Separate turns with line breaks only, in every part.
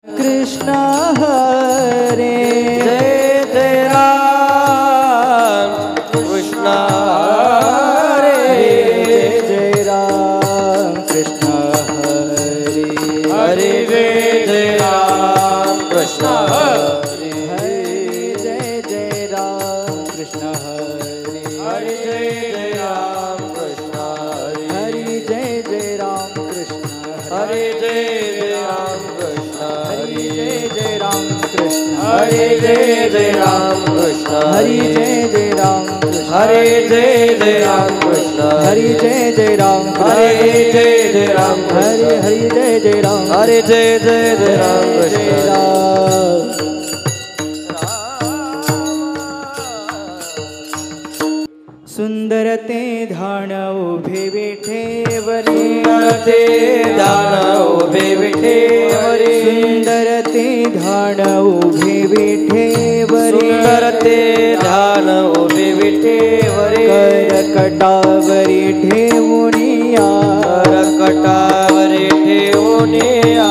कृष्ण हरे
जय जय राम कृष्ण हरे
जय राम कृष्ण हरे
हरे जय राम कृष्ण हरे
जय जय राम कृष्ण हरे
हरे जय राम कृष्ण हरे
हरि जय जय राम कृष्ण
हरे जय राम कृष्ण
हरि जय जय राम कृष्ण
हरे जय राम कृष्ण
हरि जय जय राम कृष्ण
हरे जय राम कृष्ण
हरि जय जय राम
हरे जय राम
हरि हरि जय जय राम
हरे जय राम कृष्ण
सुंदर ते ध्यान उभे विठेवरी
ते ध्यान उभे विठेवरी
सुंदर ते ध्यान उभे विठेवरी
सुंदर ते ध्यान उभे विठेवरी
करकटावरी ठेवुनिया
करकटावरी ठेवुनिया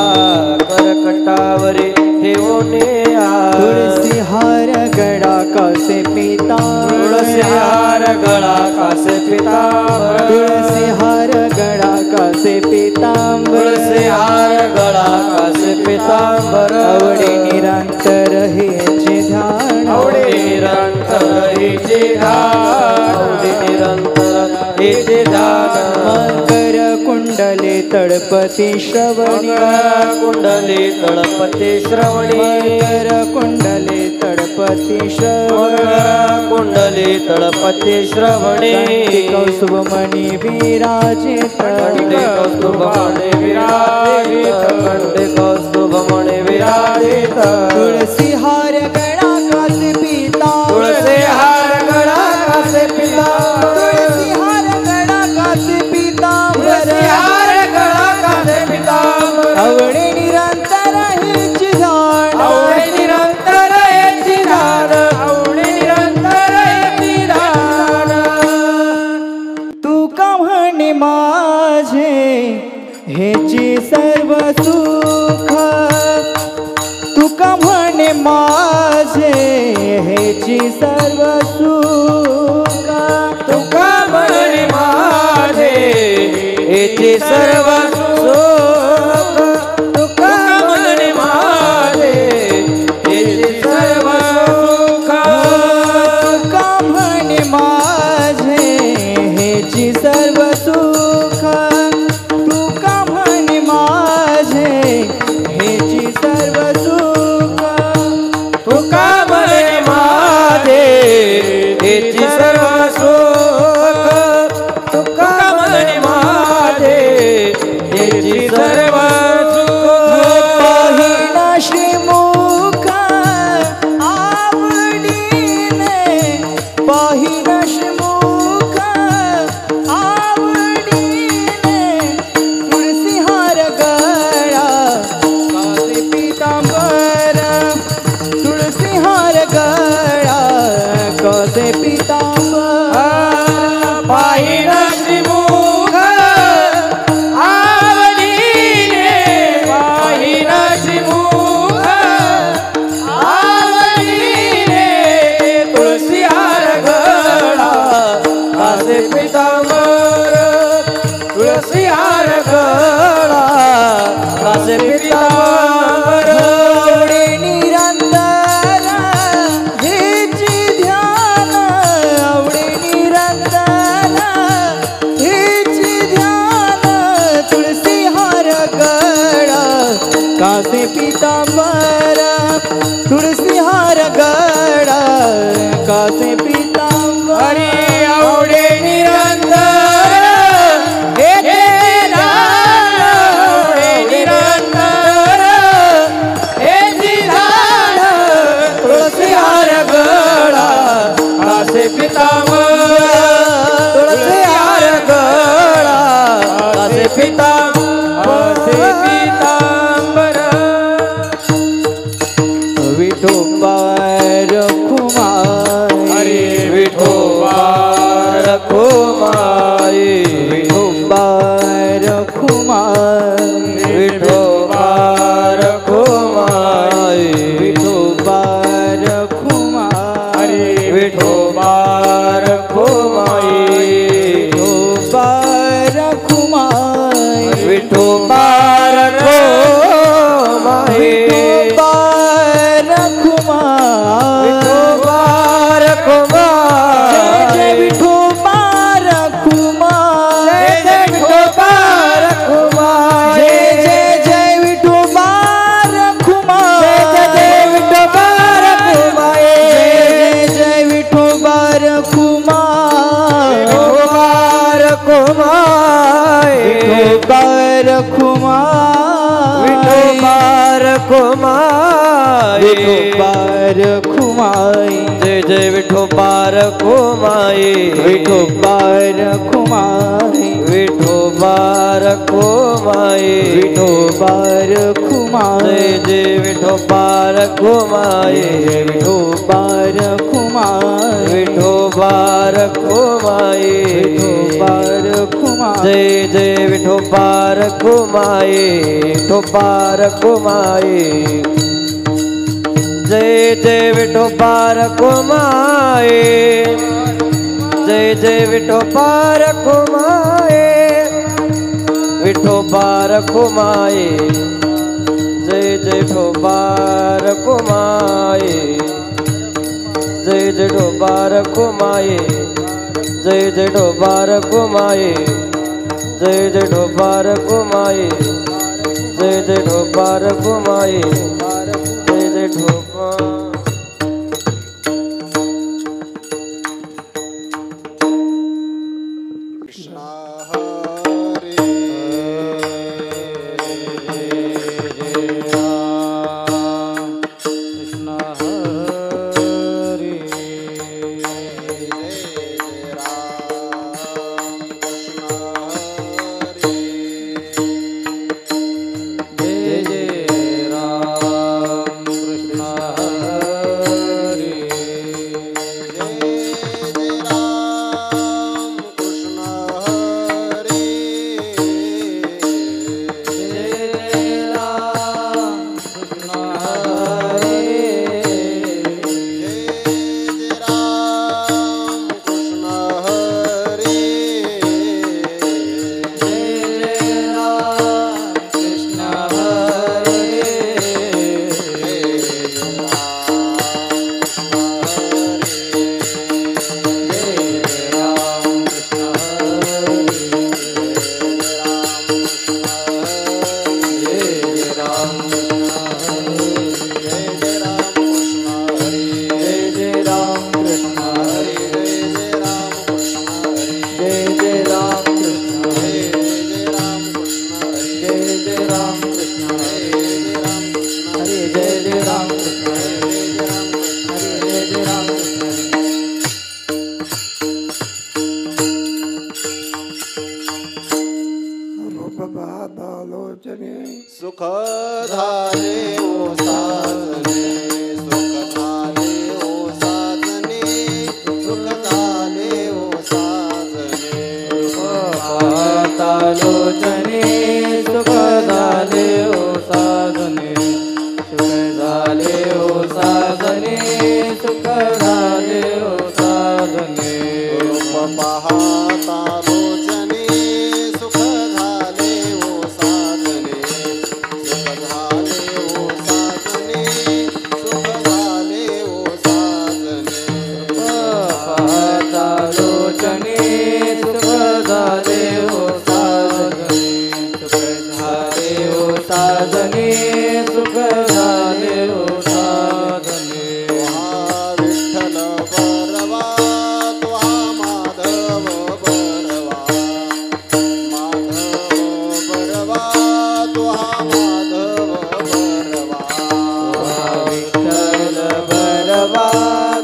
करकटावरी ठेवुनिया
तुलसी हार गड़ा कासे पीतांबर
तुलसी हार गळा कासे पीतांबर
तुलसी हार गड़ा कासे पीतांबर
तुलसी हार गळा कासे पीतांबर
आवडे निरंतर हेचे ध्यान
आवडे निरंतर हेचे ध्यान आवडे निरंतर हेचे ध्यान
मकर कुंडले तळपती श्रवणी
कुंडली तळपती श्रवणी
मकर कुंडले तळपती श्रवणी
कुंडली तळपती श्रवणी
कौस्तुभमणी विराजित
कंठे कौस्तुभमणी विराजित कंठे कौस्तुभमणी विराजित
तुलसी हार गळा कासे पीता
तुळसी हार गळा कासे पिता
तुलसी हार गळा कासे पीता
तुळसी हार गळा कासे पिता
आवडे निरंतर हेची ध्यान
आवडे निरंतर हेची ध्यान आवडे निरंतर हेची ध्यान
तू का म्हणे माझे हेची सर्व सुख तू का म्हणे माझे हेची सर्व सुख
तुका म्हणे माझे हेचे सर्व सुख तुका म्हणे माझे हेचे सर्व सुख
का म्हणे माझे हेची सर्व सुख तू का म्हणे माझे हेची सर्व सुख
तुका म्हणे माझे हेचे सर्व सुख तुका म्हणे माझे हेचे सर्व सुख
पाहिना श्रीमुख आवडीने पाहिना श्रीमुख आवडीने तुळसी हार गळा कासे पीतांबर तुळसी हार गळा कासे पीतांबर
पाहिना श्रीमुख आवडीने पाहिना श्रीमुख आवडीने तुळसी हार गळा कासे पीतांबर तुळसी हार गळा कासे पीतांबर
आवडे निरंतर हेची ध्यान आवडे निरंतर हेची ध्यान तुळसी हार गळा कासे पीतांबर तुळसी हार गळा कासे पीतांबर
हरी आवडे निरंतर हेचे ध्यान आवडे निरंतर हेची ध्यान तुळसी हार गळा कासे पीतांबर तुळसी हार गळा कासे पीतांबर
विठो
रखुमाई
विठोबार खुमाई
जय जय विठोबार खुमाई
विठोबार खुमाई
विठोबार खुमाई
विठोबार खुमाई
जय जय विठोबार खुमाई
विठोबार खुमाई
विठोबार खुमाई
विठोबार खुमाई
जय जय विठोबार खुमाई विठोबार खुमाई जय जय विठोबार खुमाई जय जय विठोबार खुमाई विठोबार खुमाई जय जय विठोबार खुमाई जय जय विठोबार खुमाई जय जय विठोबार खुमाई जय जय विठोबार खुमाई जय जय विठोबार खुमाई जय जय विठोबा
सुख झाले ओ साजने सुख झाले ओ साजने सुख झाले ओ साजने
लोचने सुख झाले ओ साधने सुख झाले ओ साधने सुख झाले ओ साधने
रूप पाहता लोचने सुख झाले ओ साजने सुख झाले ओ साजने सुख झाले ओ साजने
पाहता लोचने सुख झाले ओ साधने सुख झाले ओ साधने सुख झाले ओ साधने
विठ्ठल बरवा तुहा माधव बरवा माधव बरवा तुहा माधव बरवा
विठ्ठल बरवा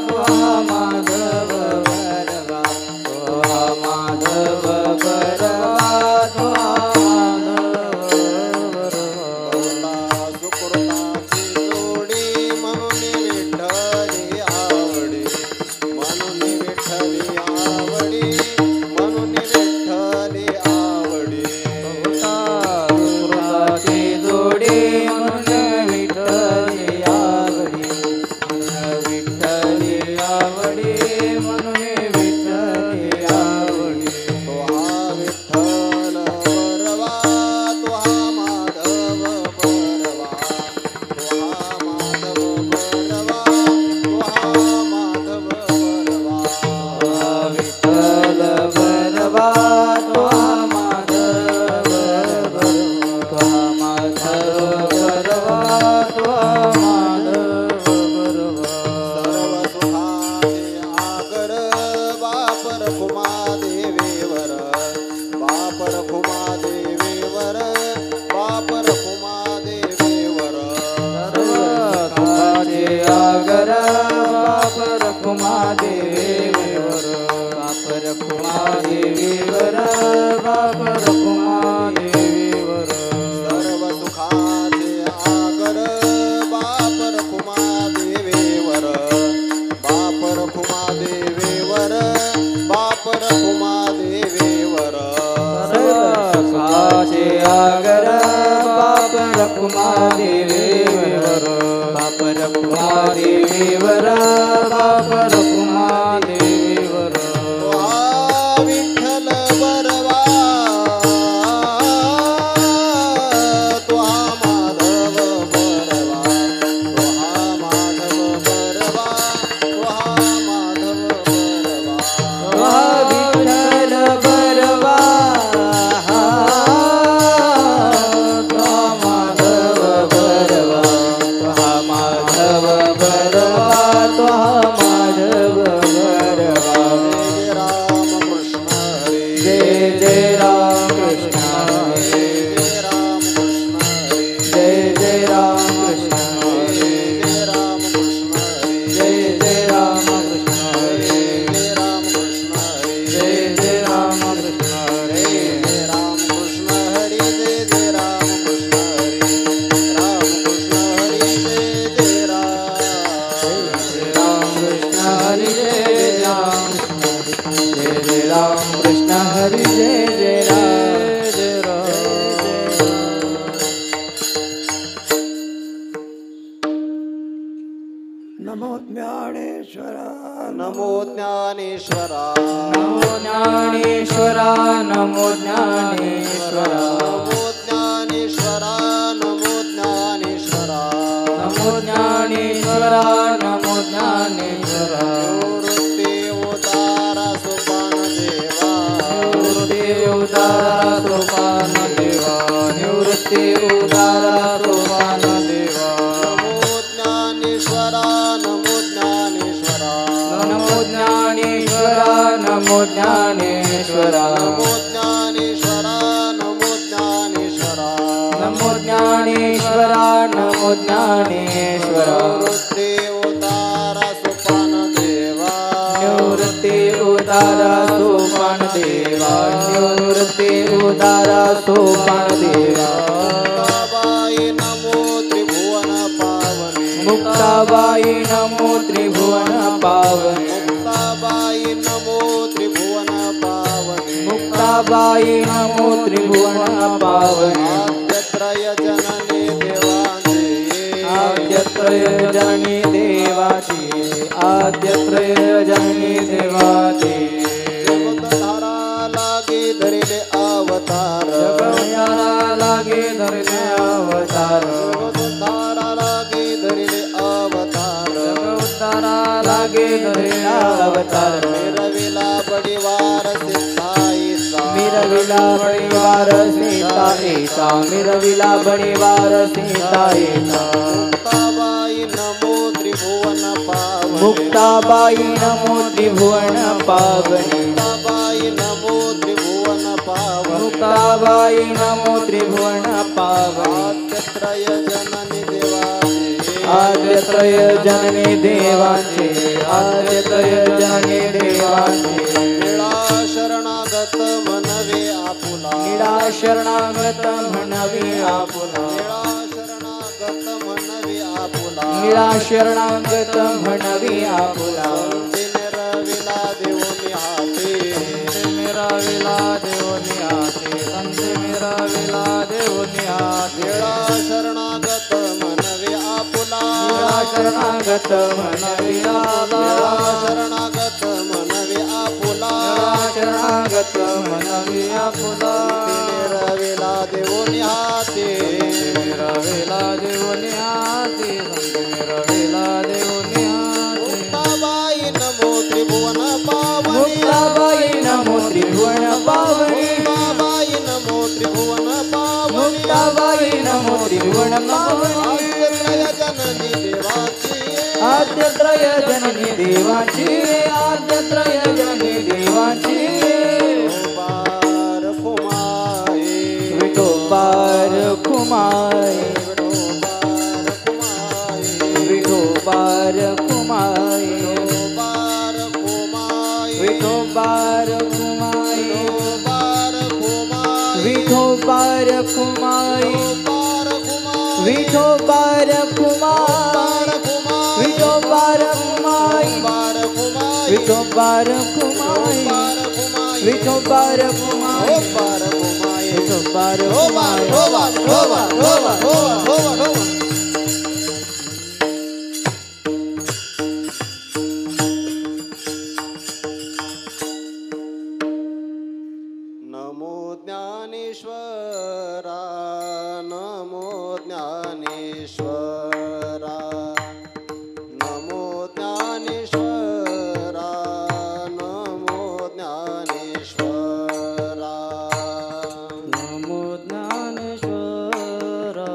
तुहा माधव बरवा तुहा माधव बरवा तुहा माधव बरवा
सुकृता
नमो ज्ञानेश्वरा
नमो ज्ञानेश्वरा
नमो ज्ञानेश्वरा नमो ज्ञानेश्वरा
नमो ज्ञानेश्वरा नमो ज्ञानेश्वरा
नमो ज्ञानेश्वरा नमो ज्ञानेश्वरा
निवृत्ती उदारा सोपान देवा
निवृत्ती उदारा सोपान देवा निवृत्ती उदारा सोपान देवा
नमो ज्ञानेश्वरा नमो ज्ञानेश्वरा
नमो ज्ञानेश्वरा नमो ज्ञानेश्वरा
नमो ज्ञानेश्वरा नमो ज्ञानेश्वरा
नमो ज्ञानेश्वरा नमो ज्ञानेश्वरा
निवृत्ती उदारा सोपान देवा
निवृत्ती उदारा सोपान देवा निवृत्ती उदारा सोपान देवा
मुक्ताबाई नमो त्रिभुवन पावनी
मुक्ताबाई नमो त्रिभुवन पावनी
मुक्ताबाई नमो त्रिभुवन पावनी
मुक्ताबाई नमो त्रिभुवन पावनी
आद्यत्रय जननी देवांचे
आद्यत्रय जननी देवाची आद्यत्रय जननी देवाची
जगतधारा लागे धरिले अवतार
जगण्याला लागे धरले अवतार
जगतधारा लागे धरिले अवतार
जगउद्धारा लागे धरले अवतार
मिरविला पडिवार सिद्धाईसा
मिरविला बळीवार सीता येता मिरविला बळीवार सीता येता
मुक्ताबाई नमो त्रिभुवन पावनी
मुक्ताबाई नमो त्रिभुवन पावनी
मुक्ताबाई नमो त्रिभुवन पावनी
मुक्ताबाई नमो त्रिभुवन पावनी
आद्यत्रय जननी देवांचे
आद्यत्रय जननी देवांचे
निळा शरणागत मनवे आपुला
निळा शरणागत म्हणवी आपुला
निळा शरणागत मनवे आपुला
निळा शरणागत म्हणवी आपुला
संत
संत
मिरविला देऊनी हाते
मिरविला देवनी हाते
निळा शरणागत मनवे आपुला
निळा शरणागत म्हणवी आपुला
निळा शरणागत मनवे आपुला
शरणागत म्हणवी आपुला
मिरविला देऊनी हाते
मिरविला देवनी हाते संत मिरविला देवनी हाते
मुक्ताबाई नमो त्रिभुवन पावनी
मुक्ताबाई नमो त्रिभुवन पावनी
मुक्ताबाई नमो त्रिभुवन पावनी
मुक्ताबाई नमो त्रिभुवन पावनी
आद्यत्रय जननी देवाची
आद्यत्रय जननी देवाची आद्यत्रय जननी देवाची
विठोबार कुमाई
विठोबार कुमाई
विठोबार कुमाई
विठोबार कुमाई
विठोबार कुमाई
विठोबार कुमाई विठोबार कुमाई विठोबार कुमाई विठोबार कुमाई
नमो ज्ञानेश्वरा नमो ज्ञानेश्वरा नमो ज्ञानेश्वरा नमो ज्ञानेश्वरा
नमो ज्ञानेश्वरा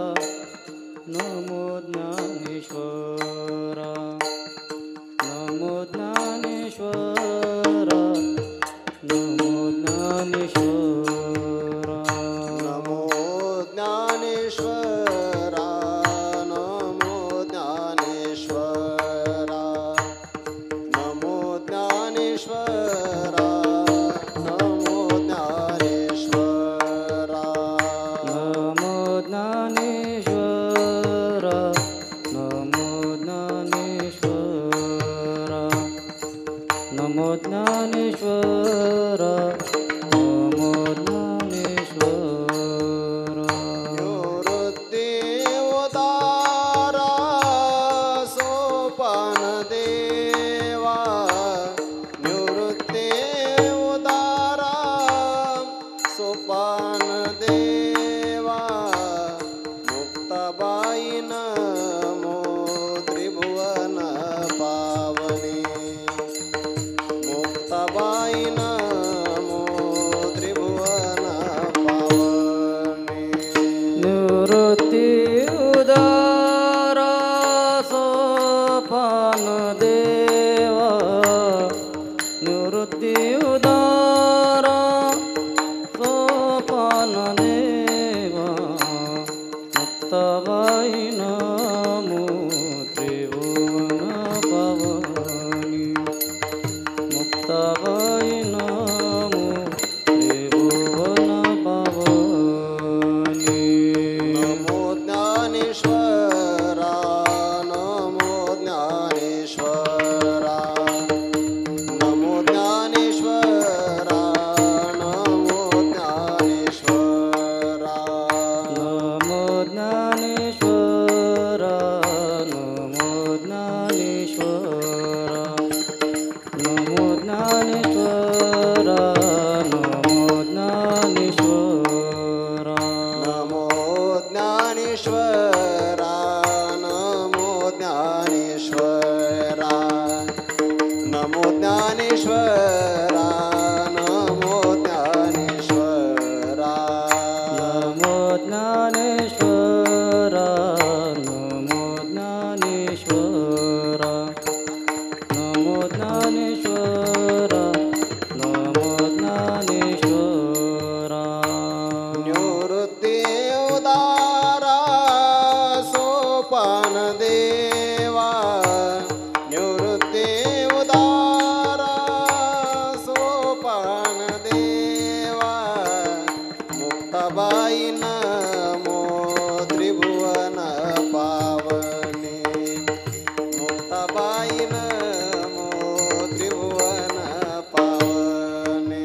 ज्ञानेश्वरा नमो ज्ञानेश्वरा नमो ज्ञानेश्वरा
नमो ज्ञानेश्वरा नमो ज्ञानेश्वरा नमो ज्ञानेश्वरा नमो ज्ञानेश्वरा
निवृत्ती उदारा सोपान देवा निवृत्ती उदारा सोपान देवा मुक्ताबाई नमो त्रिभुवन पावने मुक्ताबाई नमो त्रिभुवन पावने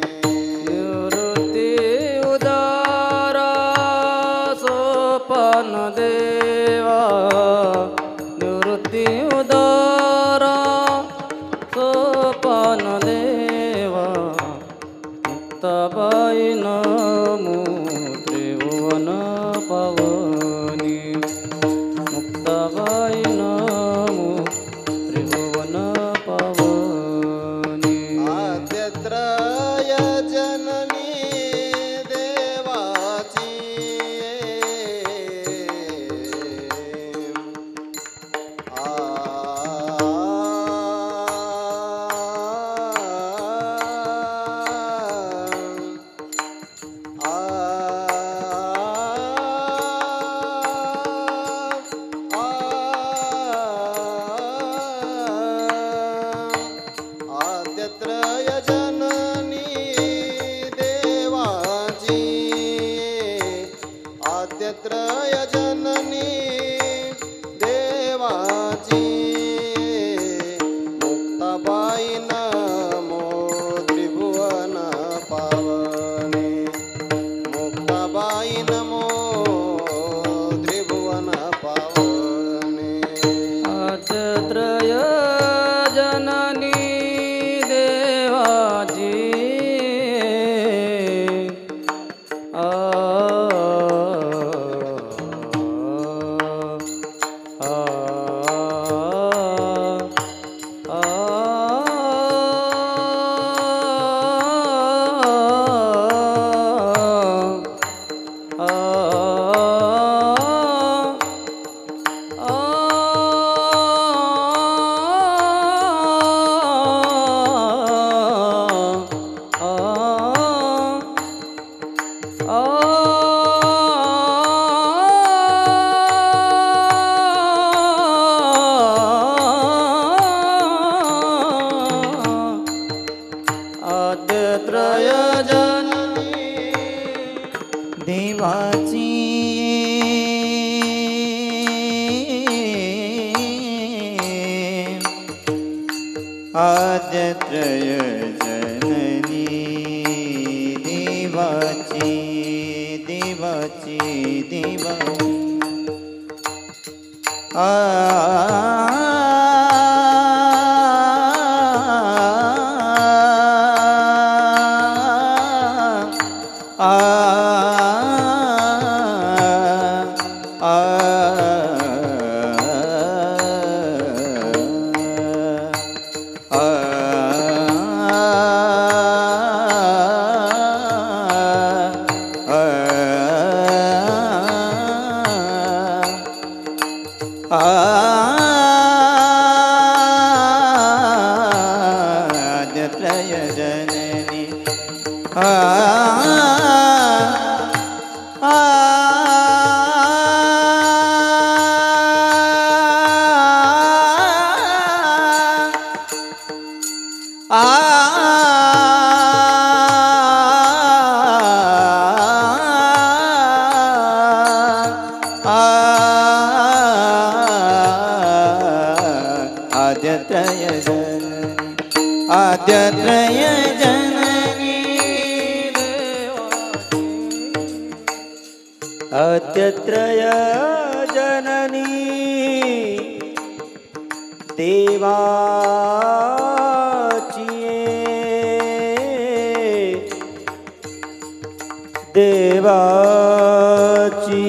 निवृत्ती उदारा सोपान देवा निवृत्ती उदारा सोपान देवा मुक्ताबाई नमो त्रिभुवन पावनी मुक्ताबाई नमो त्रिभुवन पावनी
आद्यत्रय जननी देवाची आद्यत्रय जननी देवाची आद्यत्रय जननी देवाची मुक्ताबाई नमो त्रिभुवन पावने मुक्ताबाई नमो त्रिभुवन पावने
आद्यत्रय जननी देवाची आ आद्यत्रय जननी
देवाची आद्यत्रय जननी देवाची देवाची देवाची आद्यत्रय जननी आद्यत्रय जननी आद्यत्रय जननी आद्यत्रय जननी देवाची देवाची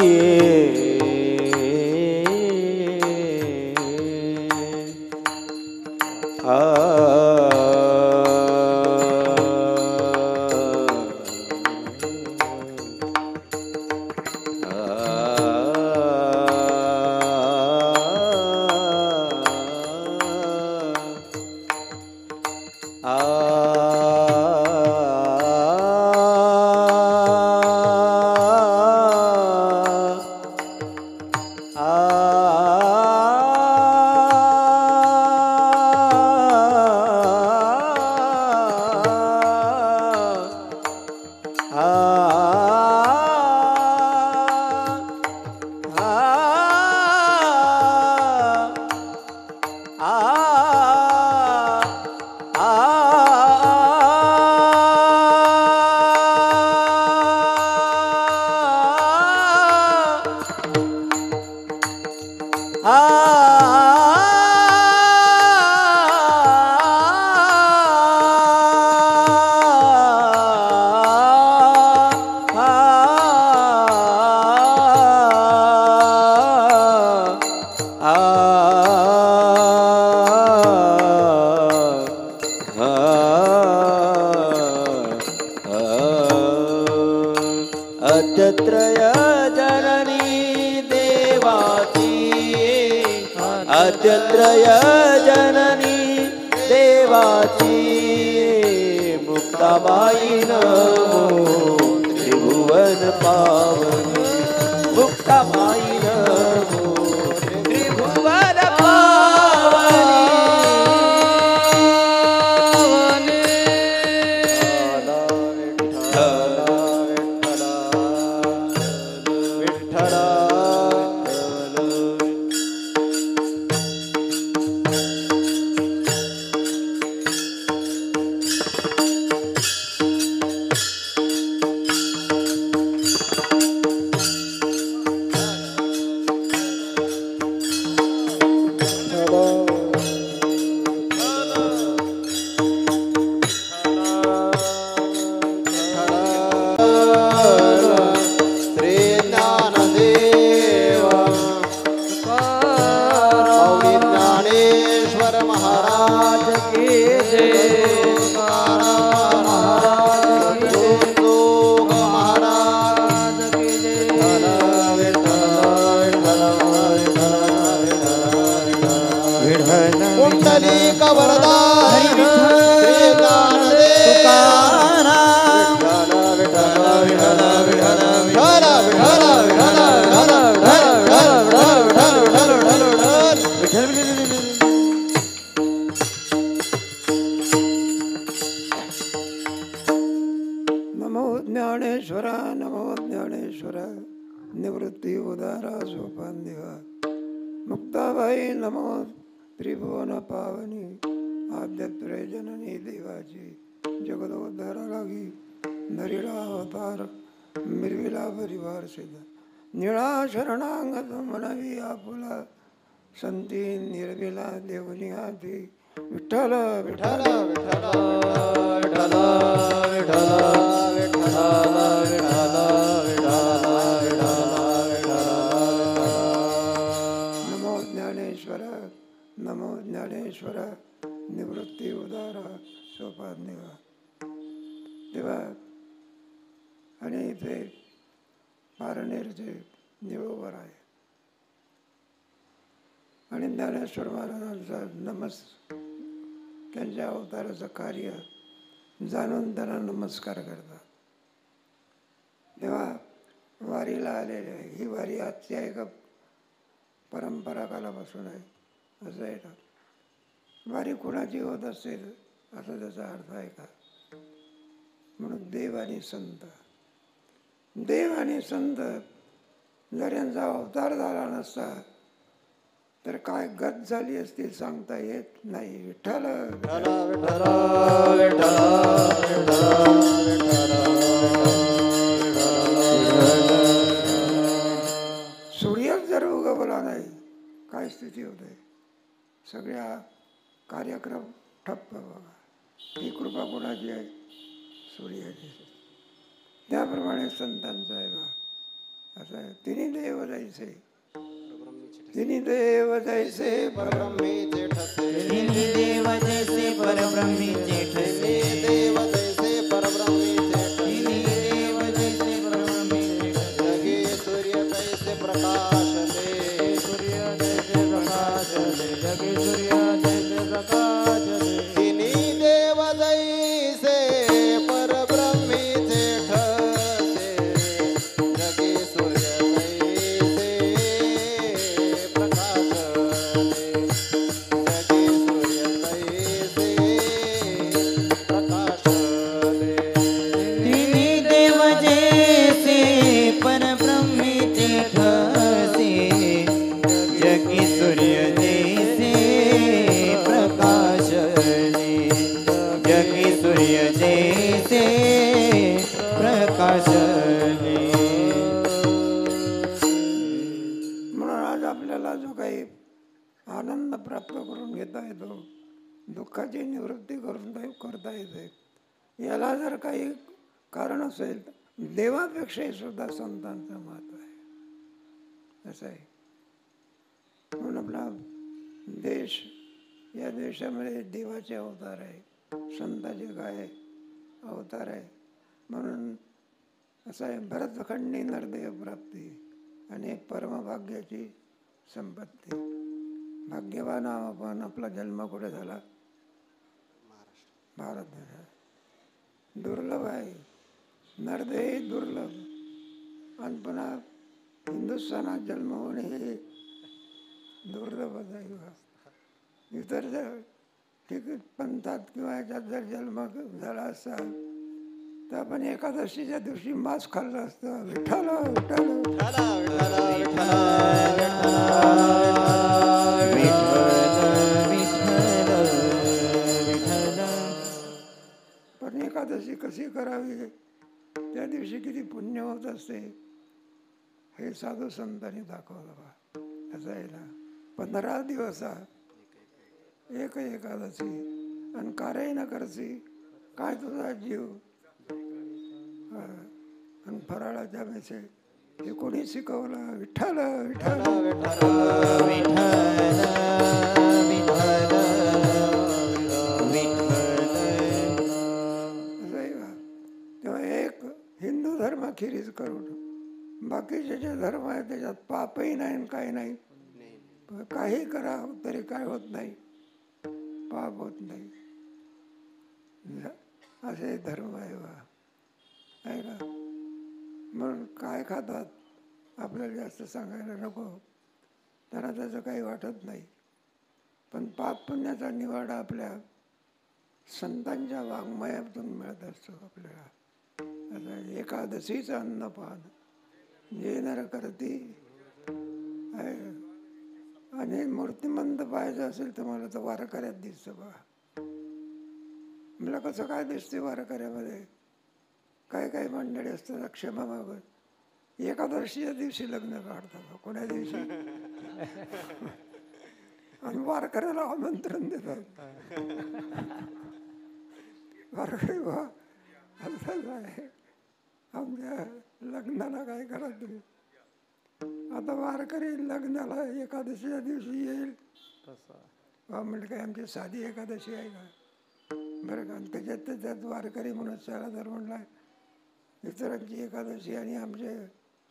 अत्यत्रय जननी देवाची अत्यत्रय जननी देवाची मुक्ताबाई नमो त्रिभुवन पावनी मुक्ताबाई नमो त्रिभुवन निवृत्ती उदारा सोपान देवा मुक्ताबाई नमो त्रिभुवन पावनी आद्यत्रय जननी देवाची जगदोद्धारा लागी नरिला अवतार मिरविला परिवार सिद्ध निळा शरणांगत मनवी आपुला संती निर्विला देवनी हाती विठ्ठल विठ्ठल विठ्ठल विठ्ठल विठ्ठल नमो ज्ञानेश्वर नमो ज्ञानेश्वर निवृत्ती उदारा सोपान देवा देवा आणि इथे पारणेरचे निवोवर आहे आणि ज्ञानेश्वर महाराजांचा त्यांच्या अवताराचं कार्य जाणून त्यांना नमस्कार करतात. तेव्हा वारीला आलेले आहे. ही वारी आजची आहे का परंपरा कालापासून आहे असं आहे का? वारी कुणाची होत असेल असा त्याचा अर्थ आहे का? म्हणून देव आणि संत जर यांचा अवतार झाला नसता तर काय गत झाली असती सांगता येत नाही. विठ्ठल सूर्यच जर उगवला नाही काय स्थिती होते? सगळ्या कार्यक्रम ठप्प. बघा ही कृपा कोणाची आहे? सूर्याची. त्याप्रमाणे संतांचं आहे बा. असं आहे. तिन्ही देव जायचे तिन्ही देव जैसे परब्रह्मेचे ठसे.
जगी सूर्य जैसे प्रकाश दे
तिन्ही देव जैसे परब्रह्मीचे ठसे जगी सूर्य जैसे प्रकाश दे जगी सूर्य जैसे प्रकाश दे
तिन्ही देव जैसे परब्रह्मीचे ठसे जगी सूर्य जैसे प्रकाशले जगी सूर्य जैसे प्रकाशले.
म्हणून आज आपल्याला जो काही आनंद प्राप्त करून घेता येतो, दुःखाची निवृत्ती करता येते, याला जर काही कारण असेल देवापेक्षाही सुद्धा संतांचं महत्व आहे. असं आहे. म्हणून आपला देश, या देशामध्ये देवाचे अवतार आहे, संताचे काय अवतार आहे. म्हणून असं आहे, भरतखंडी नरदेह प्राप्ती आणि परमभाग्याची संपत्ती. भाग्यवान आपण. आपला जन्म कुठे झाला? भारत देशात. दुर्लभ आहे. नरदेह दुर्लभ. आणि पुन्हा हिंदुस्थानात जन्म होणे हे दुर्लभच आहे. इतर जर ठीक पंथात किंवा ह्याच्यात जर जन्म झाला असता तर आपण एकादशीच्या दिवशी मांस खाल्लं असतं. विठ्ठल विठ्ठल पण एकादशी कशी करावी, त्या दिवशी किती पुण्य होत असते हे साधू संतांनी दाखवलं बा. असं आहे ना, 15 दिवस एक एकादशी आणि कार्य न करसी काय तुझा जीव. आणि फराळाच्या मेसे हे कोणी शिकवलं? विठ्ठल विठ्ठल तेव्हा एक हिंदू धर्म अखेरीच करून बाकीचे जे धर्म आहे त्याच्यात पापही नाही आणि काही नाही. काही करा तरी काय होत नाही, पाप होत नाही. असे धर्म आहे बा, आहे का. म्हणून काय खातात आपल्याला जास्त सांगायला नको, त्यांना त्याचं काही वाटत नाही. पण पाप पुण्याचा निवाडा आपल्या संतांच्या वाङ्मयातून मिळत असतो आपल्याला. आता एकादशीचं अन्नपान जे नर करती आहे. आणि मूर्तिमंत पाहायचं असेल तर मला तर वारकऱ्यात दिसतं बा. मला कसं काय दिसते वारकऱ्यामध्ये? काय काय मंडळी असतात क्षमा मागत एकादशीच्या दिवशी लग्न काढतात, कोण्या दिवशी, आणि वारकऱ्याला आमंत्रण देतात. वारकरी बा असंच आहे, आमच्या लग्नाला काय करा तुम्ही. आता वारकरी लग्नाला एकादशीच्या दिवशी येईल म्हणजे काय आमची साधी एकादशी आहे का? बरं का. त्याच्यात वारकरी म्हणून चला तर म्हणला इतरांची एकादशी आणि आमचे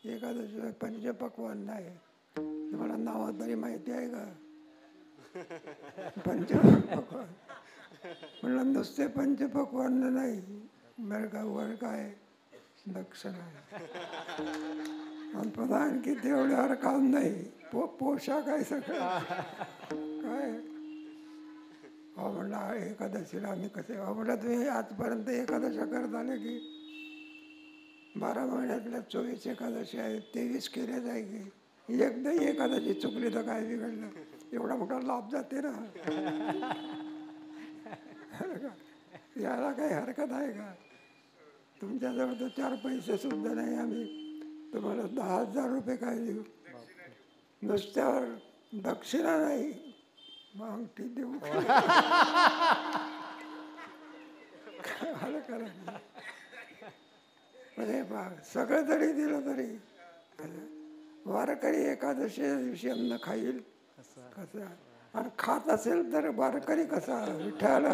एकादशी पंचपक्वान्न आहे. तुम्हाला नाव तरी माहिती आहे का? पंचपक्वान्न म्हणलं नुसते पंचपक्वान्न नाही बरं का, वर काय दक्षिणा आणि पुन्हा आणखी तेवढ्यावर काम नाही, पोशाख आहे सगळं काय. म्हणला एकादशीला आम्ही कसे म्हणला तुम्ही आजपर्यंत एकादशा करत आले की 12 महिन्यातल्या 24 एकादशी आहेत, 23 केल्या जाय की एकदा एकादशी चुकली तर काय बिघडलं, एवढा मोठा लाभ जाते ना. याला काही हरकत आहे का? तुमच्याजवळ तर 4 पैसे सुद्धा नाही, आम्ही तुम्हाला 10,000 रुपये काय देऊ, नुसत्यावर दक्षिणा नाही अंगठी देऊ. करा म्हणजे सगळं जरी दिलं तरी वारकरी एकादशीच्या दिवशी अन्न खाईल कसं, आणि खात असेल तर वारकरी कसा. विठ्ठल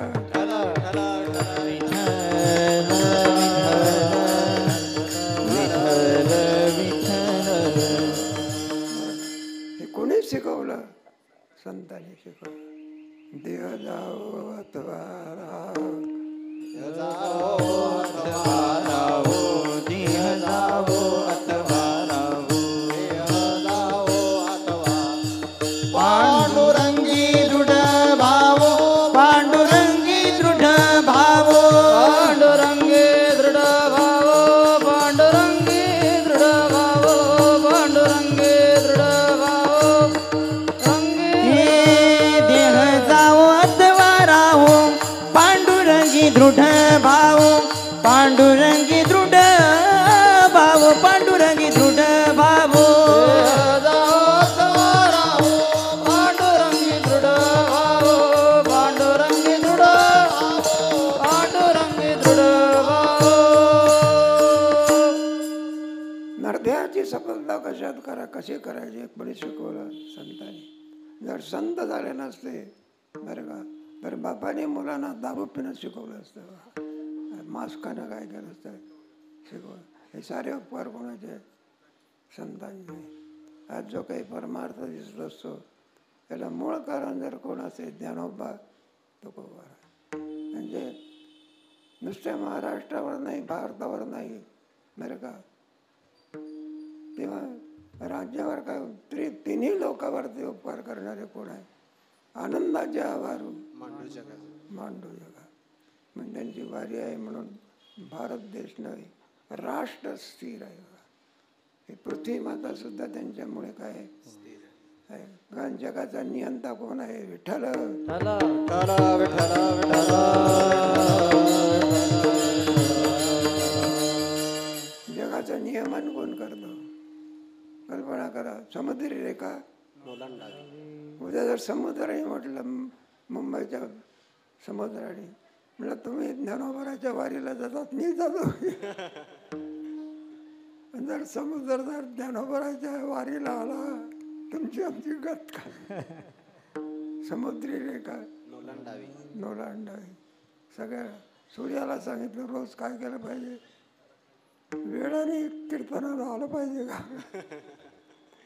हे कोणी शिकवलं? संतांनी शिकवलं. देह जाओ अथवा राहो,
देह जावो अथवा राहो, पांडुरंगी दृढ भावो, पांडुरंगी दृढ भावो,
पांडुरंगे दृढ भावो, पांडुरंगे दृढ भावो, पांडुरंगे दृढ भावो, रंगे
हे देह जावो अथवा राहो, पांडुरंगी दृढ भावो, पांडुरंगी दृढ भावो, पांडुरंगी दृढ भावो,
पांडुरंगी दृढ भावो, पांडुरंगी दृढ भावो, पांडुरंगी दृढ भावो.
नरदेहाची सफलता कशी करायची एक पण शिकवलं संतांनी. जर संत झाले नसते बरं का, तर बापाने मुलांना दारू पिणं शिकवलं असतं, मांस खाणं काय केलं असतं शिकवलं. हे सारे उपकार कोणाचे? संतांचे. आज जो काही परमार्थ दिसत असतो त्याला मूळ कारण जर कोण असेल ज्ञानोबा तुकोबा. म्हणजे नुसत्या महाराष्ट्रावर नाही, भारतावर नाही बरं का, तेव्हा राज्यावर काय तिन्ही लोकांवरती उपकार करणारे कोण आहे? आनंदाच्या आवारू मांडू जगा. म्हणजे त्यांची वारी आहे म्हणून भारत देश नव्हे, राष्ट्र स्थिर आहे. हे पृथ्वी माता सुद्धा त्यांच्यामुळे काय आहे? कारण जगाचा नियंता कोण आहे? विठ्ठल. जगाचं नियमन कोण करतो? कल्पना करा, समुद्री रेखा. उद्या जर समुद्राने म्हटलं, मुंबईच्या समुद्राने म्हटलं तुम्ही ज्ञानोबराच्या वारीला जातात, मी जातो. जर समुद्र जर ज्ञानोबराच्या वारीला आला, तुमची आमची गत काय? समुद्री रेखा नोलांडावी. सगळ्या सूर्याला सांगितलं रोज काय केलं पाहिजे? वेळाने कीर्तनाला आलं पाहिजे का?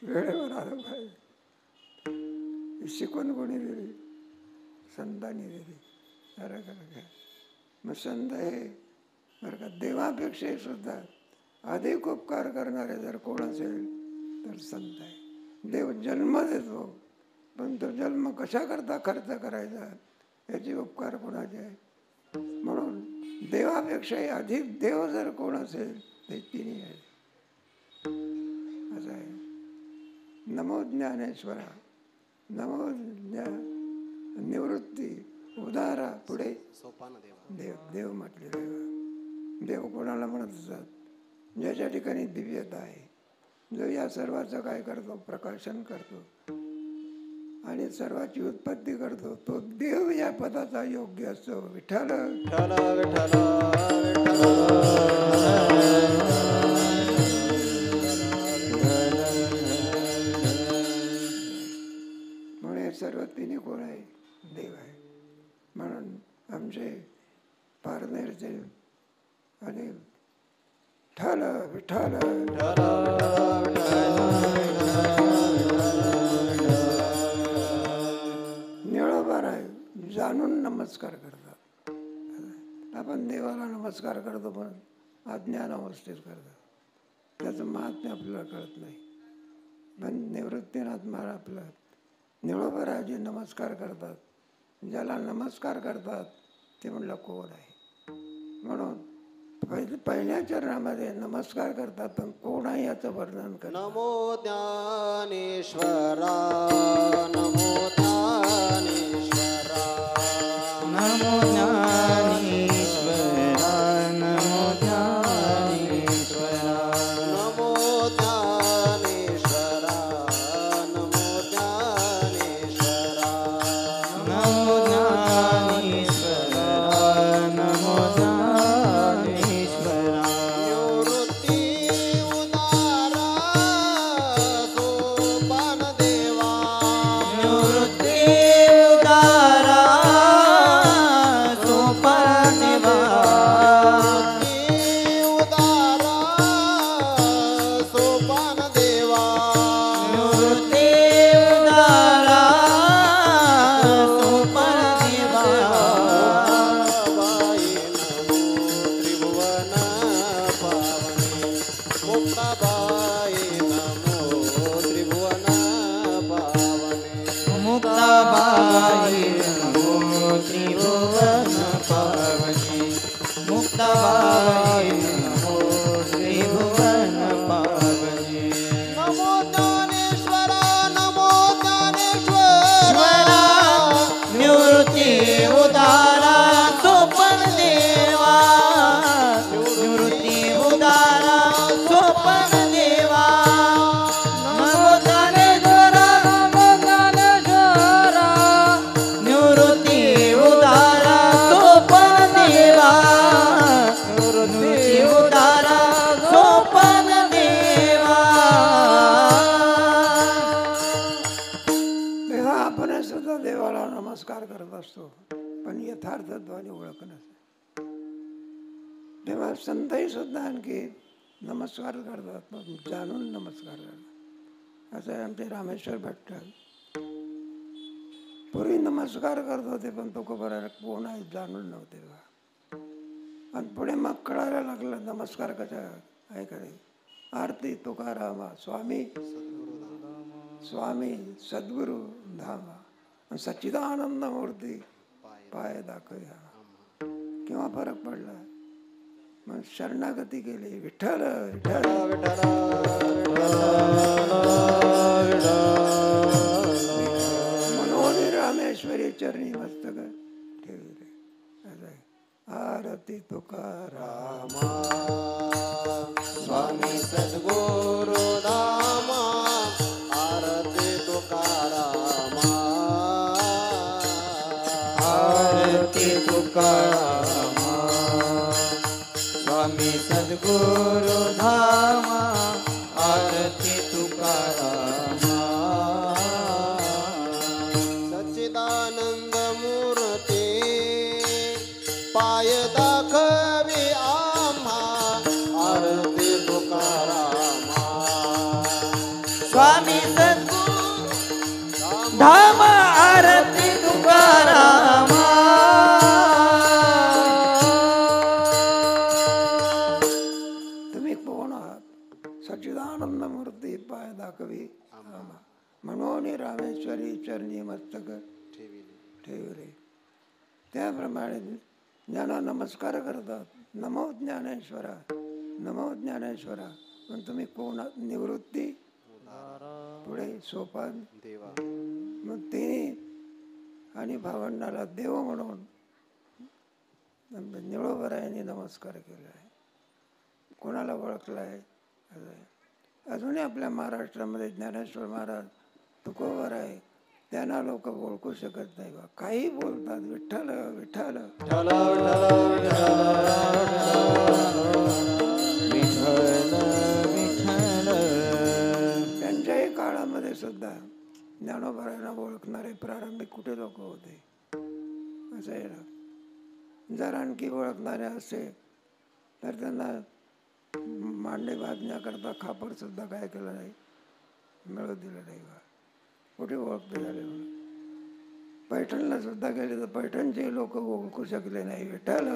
वेळेवर आलं पाहिजे. शिकवण कोणी दिली? संतांनी दिली. अरे का मग संत हे बरं का, देवापेक्षाही सुद्धा अधिक उपकार करणारे जर कोण असेल तर संत आहे. देव जन्म देतो, पण तो जन्म कशा करता खर्च करायचा याचे उपकार कोणाचे आहे? म्हणून देवापेक्षाही अधिक देव जर कोण असेल ते तिन्ही आहे. असं आहे. नमो ज्ञानेश्वरा, नमो निवृत्ती उदारा, पुढे देव. देव म्हटले. देव कोणाला म्हणत असतात? ज्याच्या ठिकाणी दिव्यता आहे, जो या सर्वाचं काय करतो? प्रकाशन करतो आणि सर्वाची उत्पत्ती करतो, तो देव या पदाचा योग्य असतो. विठ्ठल. म्हणून हे सर्व तिन्ही कोण आहे? देव आहे. म्हणून आमचे पारनेरचे आणि विठ्ठल विठ्ठल निळोबार आहे, जाणून नमस्कार करतात. आपण देवाला नमस्कार करतो पण अज्ञान अवस्थेत करतो, त्याचं महात्म्य आपल्याला कळत नाही. पण निवृत्तीनाथ महाराज आपलं निळोबाराजे नमस्कार करतात. ज्याला नमस्कार करतात ते म्हणलं कोण आहे? म्हणून पहिल्या चरणामध्ये नमस्कार करतात, पण कोण आहे याचं वर्णन करतात.
नमो ज्ञानेश्वरा, नमो ज्ञानेश्वरा,
नमो ज्ञानेश्वरा, नमो ज्ञानेश्वरा,
नमो ज्ञानेश्वरा, नमो ज्ञानेश्वरा,
नमो ज्ञानेश्वरा, नमो ज्ञानेश्वरा.
निवृत्ती उदारा सोपान देवा,
निवृत्ती उदारा सोपान देवा,
निवृत्ती उदारा
मुक्ताबाई नमो त्रिभुवन पावनी मुक्ताबाई नमो त्रिभुवन पावनी
नमो ज्ञानेश्वरा नमो ज्ञानेश्वरा
निवृत्ती उदारा सोपन देवा निवृत्ती उदारा सोपन देवा नमो ज्ञानेश्वरा नमो ज्ञानेश्वरा निवृत्ती उदारा सोपन देवा निवृत्ती उदारा सोपन देवा
तेव्हा आपण सुद्धा देवाला नमस्कार करत असतो, पण यथार्थत्वाने ओळख नसते. तेव्हा संतही सुद्धा आणखी नमस्कार करतात, पण जाणून नमस्कार करतात. असं आहे आमचे रामेश्वर भट्ट. पूर्वी नमस्कार करत होते, पण तो खबर कोण आहे जाणून नव्हते. आणि पुढे मग कळायला लागलं नमस्कार कशा आहे करे. आरती तुकारामा स्वामी स्वामी सद्गुरु धामा सच्चिदानंद मूर्ती पाय दाखवया. किंवा फरक पडला, मग शरणागती केली. विठ्ठल विठ्ठल मनोहर रामेश्वरी चरणी मस्तक ठेवले. आरती तुकाराम
स्वामी सद्गुरु धामा आरती तुकारामा
आरती तुकारामा स्वामी सद्गुरु धामा आरती तुकारामा
सच्चिदानंद मूर्ती पाय दाखवी आम्हा आरती तुकारामा
स्वामी सद्गुरु धाम आरती तुकारामा
तुम्ही कोण आहात? सच्चिदानंद मूर्ती पाय दाखवी आम्हा. म्हणून रामेश्वरी चरणी मस्तक ठेवले. त्याप्रमाणे ज्यांना नमस्कार करतात, नमो ज्ञानेश्वरा नमो ज्ञानेश्वरा. पण तुम्ही कोण आहात? निवृत्ती पुढे सोपान
देवा
मग तिने आणि भावंडाला देव म्हणून निळोबरायांनी नमस्कार केला आहे. कोणाला ओळखला आहे? अजूनही आपल्या महाराष्ट्रामध्ये ज्ञानेश्वर महाराज तुकोबर आहे, त्यांना लोक ओळखू शकत नाही. बा काही बोलतात विठ्ठल विठ्ठल. त्यांच्याही काळामध्ये सुद्धा ज्ञानोबरायांना ओळखणारे प्रारंभिक कुठे लोक होते? असं आहे ना. जर आणखी ओळखणारे असते तर त्यांना मांडे बांधण्याकरता खापर सुद्धा काय केलं नाही, मिळू दिलं नाही. बा कुठे ओळखते झाले म्हणून. पैठणला सुद्धा गेले तर पैठणचे लोक ओळखू शकले नाही. विठ्ठल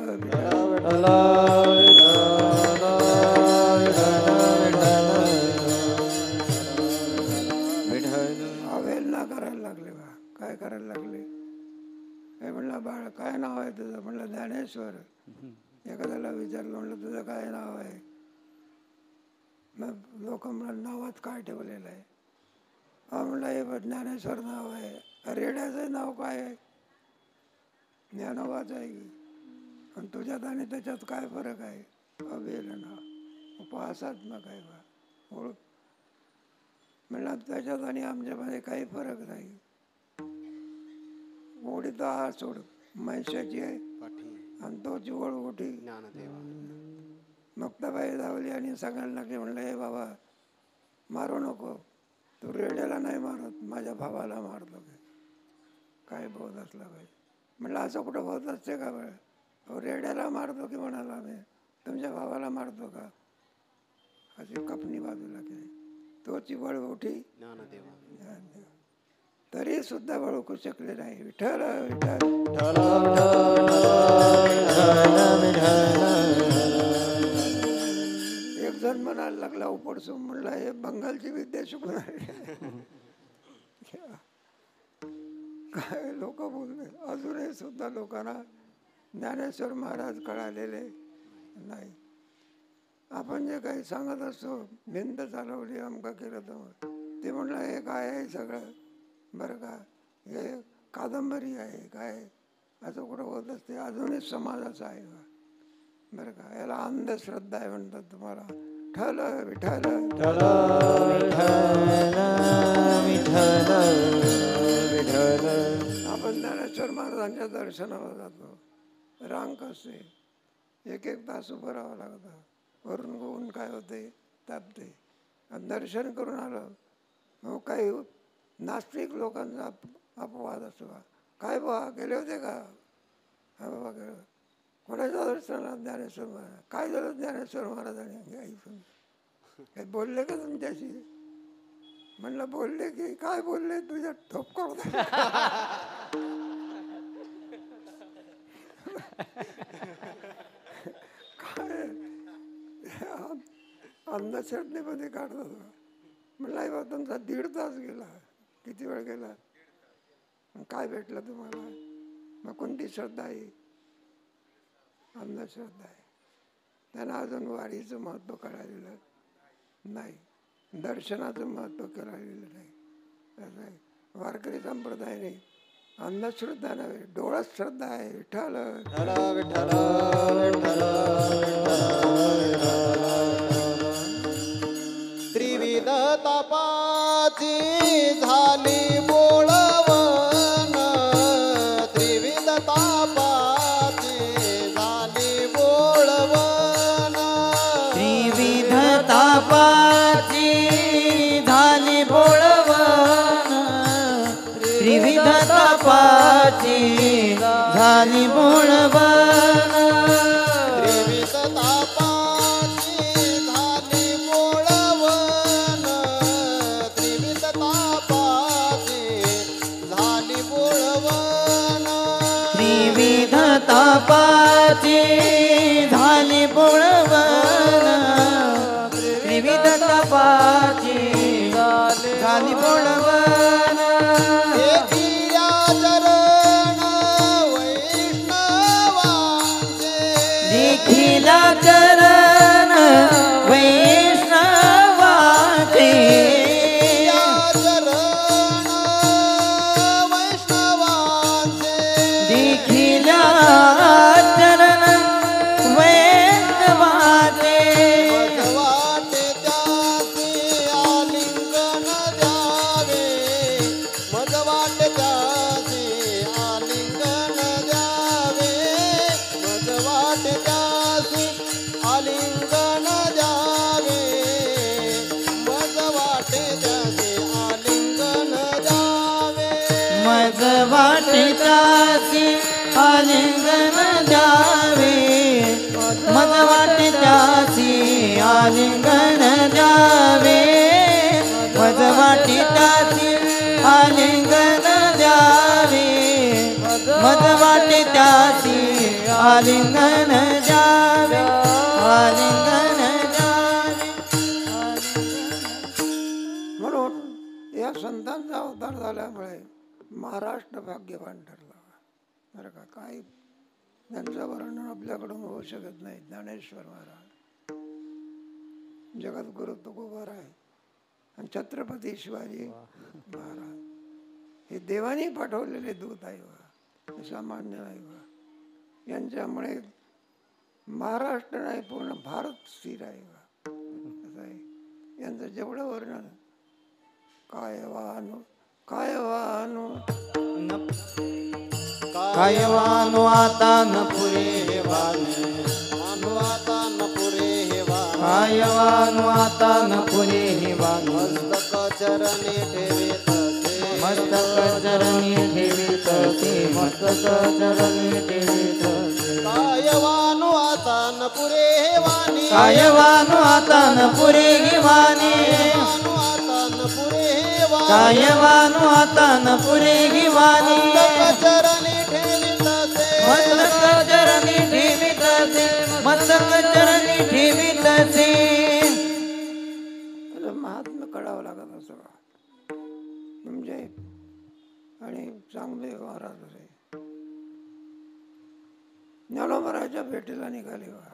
अवेलना करायला लागले. बा काय करायला लागले? काय म्हणलं, बाळ काय नाव आहे तुझं? म्हणलं ज्ञानेश्वर. एखाद्याला विचारलं, म्हणलं तुझं काय नाव आहे? मग लोक म्हणलं नावात काय ठेवलेलं आहे? म्हणलं हे ज्ञानेश्वर नाव आहे. रेड्याचं नाव काय आहे? ज्ञानोबाचं आहे. आणि तुझ्यात आणि त्याच्यात काय फरक आहे? अवेल नाव उपवासात्मक आहे. बा ओळख. म्हणलं त्याच्यात आणि आमच्यामध्ये काही फरक नाही. ओढी तर हा सोड म्हैशाची आहे आणि तो चिवळ ओढी मुक्ताबाई धावली आणि सांगायला लागली. म्हणलं हे बाबा मारू नको, तू रेड्याला नाही मारत, माझ्या भावाला मारतो. काय बोध असला पाहिजे. म्हणलं असं कुठं बोध असते का? बरं रेड्याला मारतो की म्हणाला मी तुमच्या भावाला मारतो का? अशी कपनी बाजूला केली. तो चिवळ ओठी तरी सुद्धा ओळखू शकले नाही. विठ्ठल विठ्ठल. एक जण म्हणायला लागला उपडसून, म्हणला हे बंगालची विद्या शिकून आले. काय लोक बोलले. अजूनही सुद्धा लोकांना ज्ञानेश्वर महाराज कळालेले नाही. आपण जे काही सांगत असतो, भिंत चालवली, अमका केलं तर ते म्हटलं हे काय आहे सगळं, बरं का, हे कादंबरी आहे काय असं कुठं होत असते. अजूनही समाजाचं आहे का, बरं का. याला अंधश्रद्धा आहे म्हणतात. तुम्हाला ठल विठ्ठल
विठ्ठल विठ्ठल विठ्ठल.
आपण ज्ञानेश्वर महाराजांच्या दर्शनाला जातो, रांग असते, एक एक तास उभं राहावं लागतं. वरून ऊन काय होते, तापते. आणि दर्शन करून आलं मग काही नास्तिक लोकांचा अपवाद असतो का, काय बा गेले होते का, हा बाबा गेलो. कोणाच्या दर्शनाला? ज्ञानेश्वर महाराज. काय झालं ज्ञानेश्वर महाराजांनी ऐकून? काही बोलले का तुमच्याशी? म्हणलं बोलले की काय बोलले, तुझ्या ठोपका होता. काय अंधश्रद्धेमध्ये काढतात. म्हणलं बा तुमचा 1.5 तास गेला. किती वेळ गेला? काय भेटलं तुम्हाला? मग कोणती श्रद्धा आहे? अंधश्रद्धा आहे. त्यांना अजून वारीचं महत्त्व कळालेलं नाही, दर्शनाचं महत्त्व कळालेलं नाही. असं आहे. वारकरी संप्रदायाने अंधश्रद्धा नव्हे, डोळस श्रद्धा आहे. विठ्ठल
विठ्ठल विठ्ठल विठ्ठल त्रिविध तापाची झाली बोळवण, त्रिविध तापाची झाली बोळवण,
त्रिविध तापाची झाली बोळवण, त्रिविध तापाची झाली बोळवण,
त्रिविध तापाची झाली बोळवण, त्रिविध तापाची झाली बोळवण,
त्रिविध तापाची झाली बोळवण, त्रिविध तापाची झाली बोळवण.
एकिया चरण वैष्णवांचे,
देखिला चरण वैष्णवाचे,
एकिया चरण वैष्णवांचे,
देखिला चरण वैष्णवाचे,
मज वाटे त्यासी आलिंगन द्यावे, मज वाटे त्यासी आलिंगन द्यावे, मज वाटे त्यासी आलिंगन द्यावे,
मज वाटे त्यासी आलिंगन द्यावे, मज वाटे त्यासी आलिंगन द्यावे, मज वाटे त्यासी आलिंगन द्यावे, मज वाटे त्यासी आलिंगन द्यावे, आलिंगन द्यावे.
म्हणून या संतांचा अवतार झाल्यामुळे महाराष्ट्र भाग्यवान ठरला, बरं का. काही त्यांचं वर्णन आपल्याकडून होऊ शकत नाही. ज्ञानेश्वर महाराज, जगद्गुरु तुकोबाराय आणि छत्रपती शिवाजी महाराज हे देवानी पाठवलेले दूत आहे बा, सामान्य नाही बा. यांच्यामुळे महाराष्ट्र नाही पूर्ण भारत स्थिर आहे बा. असं आहे. यांचं जेवढं वर्णन कायवानु कायवानु
कायवानु आता न पुरे वाणी,
मानू आता न पुरे हे वाण,
कायवानु आता न पुरे वाणी,
मस्तक चरणी ठेवीतसे,
मस्तक चरणी ठेवीतसे, मस्तक चरणी ठेवीतसे,
कायवानु आता न पुरे हे वाणी,
कायवानु आता न पुरे वाणी,
कायवानु आता न पुरे हे वाणी,
कायवानु आता न पुरे वाणी,
मस्तक चरणी ठेवीतसे,
मस्तक चरणी ठेवीतसे, मस्तक चरणी ठेवीतसे.
महात्म्य कळावं लागत असं म्हणजे. आणि चांगदेव महाराज होते. ज्ञानोबराच्या भेटीला निघाले बा.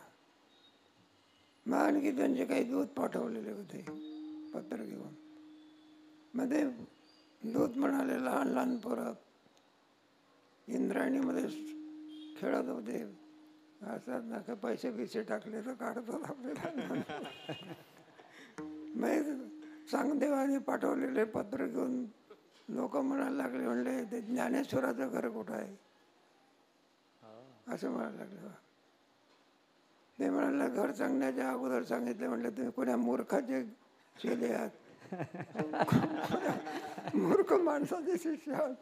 मग आणखी त्यांचे काही दूध पाठवलेले होते पत्र घेऊन. मग ते दूध म्हणाले लहान लहान पोरं इंद्रायणीमध्ये खेळत होते, असं नका पैसे बिसे टाकले तर काढतात आपल्याला. मग चांगदेवाने पाठवलेले पत्र घेऊन लोक म्हणायला लागले, म्हणले ते ज्ञानेश्वराचं घर कुठं आहे असं म्हणायला लागले. ते म्हणाले घर सांगण्याच्या अगोदर सांगितले, म्हणले तुम्ही कोण्या मूर्खाचे शिले आहात, मूर्ख माणसाचे शिष्य आहात.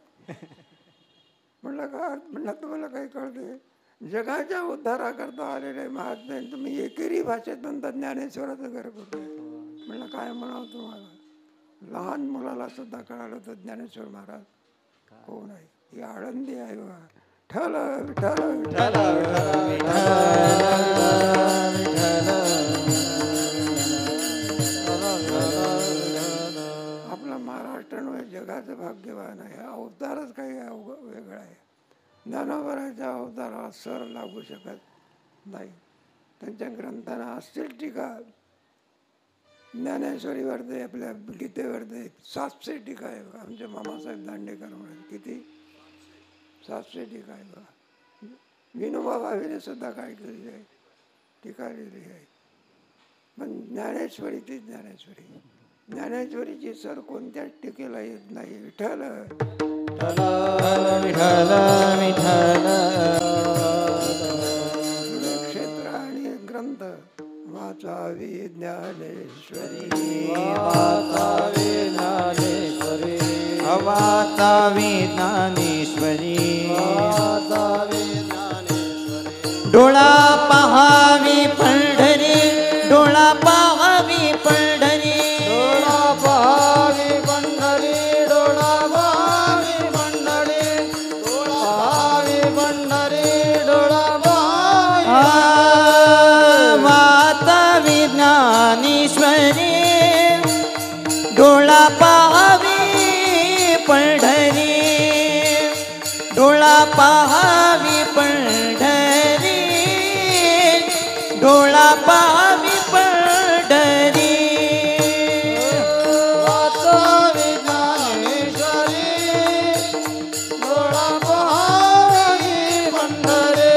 म्हणलं का? म्हणलं तुम्हाला काही कळते, जगाच्या उद्धाराकरता आलेले महात्मे तुम्ही एकेरी भाषेत म्हणतात ज्ञानेश्वराचं घर कुठं आहे. म्हणलं काय म्हणावं तुम्हाला, लहान मुलाला सुद्धा कळालं होतं ज्ञानेश्वर महाराज कोण आहे. ही आळंदी आहे बा. ठल विठ्ठल विठ्ठल आपला महाराष्ट्र नव्हे जगाचं भाग्यवान आहे. अवतारच काही वेगळा आहे. ज्ञानोबराच्या अवताराला सर लागू शकत नाही. त्यांच्या ग्रंथांना असतील टीका. ज्ञानेश्वरीवर ते आपल्या गीतेवर ते 700 टीका आहे बघा. आमचे मामासाहेब दांडेकर म्हणून किती 700 टीका आहे बघा. विनोबा भावेने सुद्धा काय केली आहे, टीका लिहिली आहे. पण ज्ञानेश्वरी ती ज्ञानेश्वरी. ज्ञानेश्वरीची सर कोणत्याच टीकेला येत नाही. विठ्ठल क्षेत्र आणि ग्रंथ वाचावी ज्ञानेश्वरी,
वाचावी ज्ञानेश्वरी,
वाचावी ज्ञानेश्वरी,
वाचावी ज्ञानेश्वरी.
डोळा पहावी पंढरी, डोळा पहावी पंढरी,
डोळा पहावी पंढरी, डोळा पहावी पंढरी, डोळा पहावी पंढरी, डोळा पहावी.
वाचावी ज्ञानेश्वरी, डोळा पहावी पंढरी, डोळा पहावी पंढरी, डोळा पहावी पंढरी.
वाचावी ज्ञानेश्वरी, डोळा पहावी पंढरी,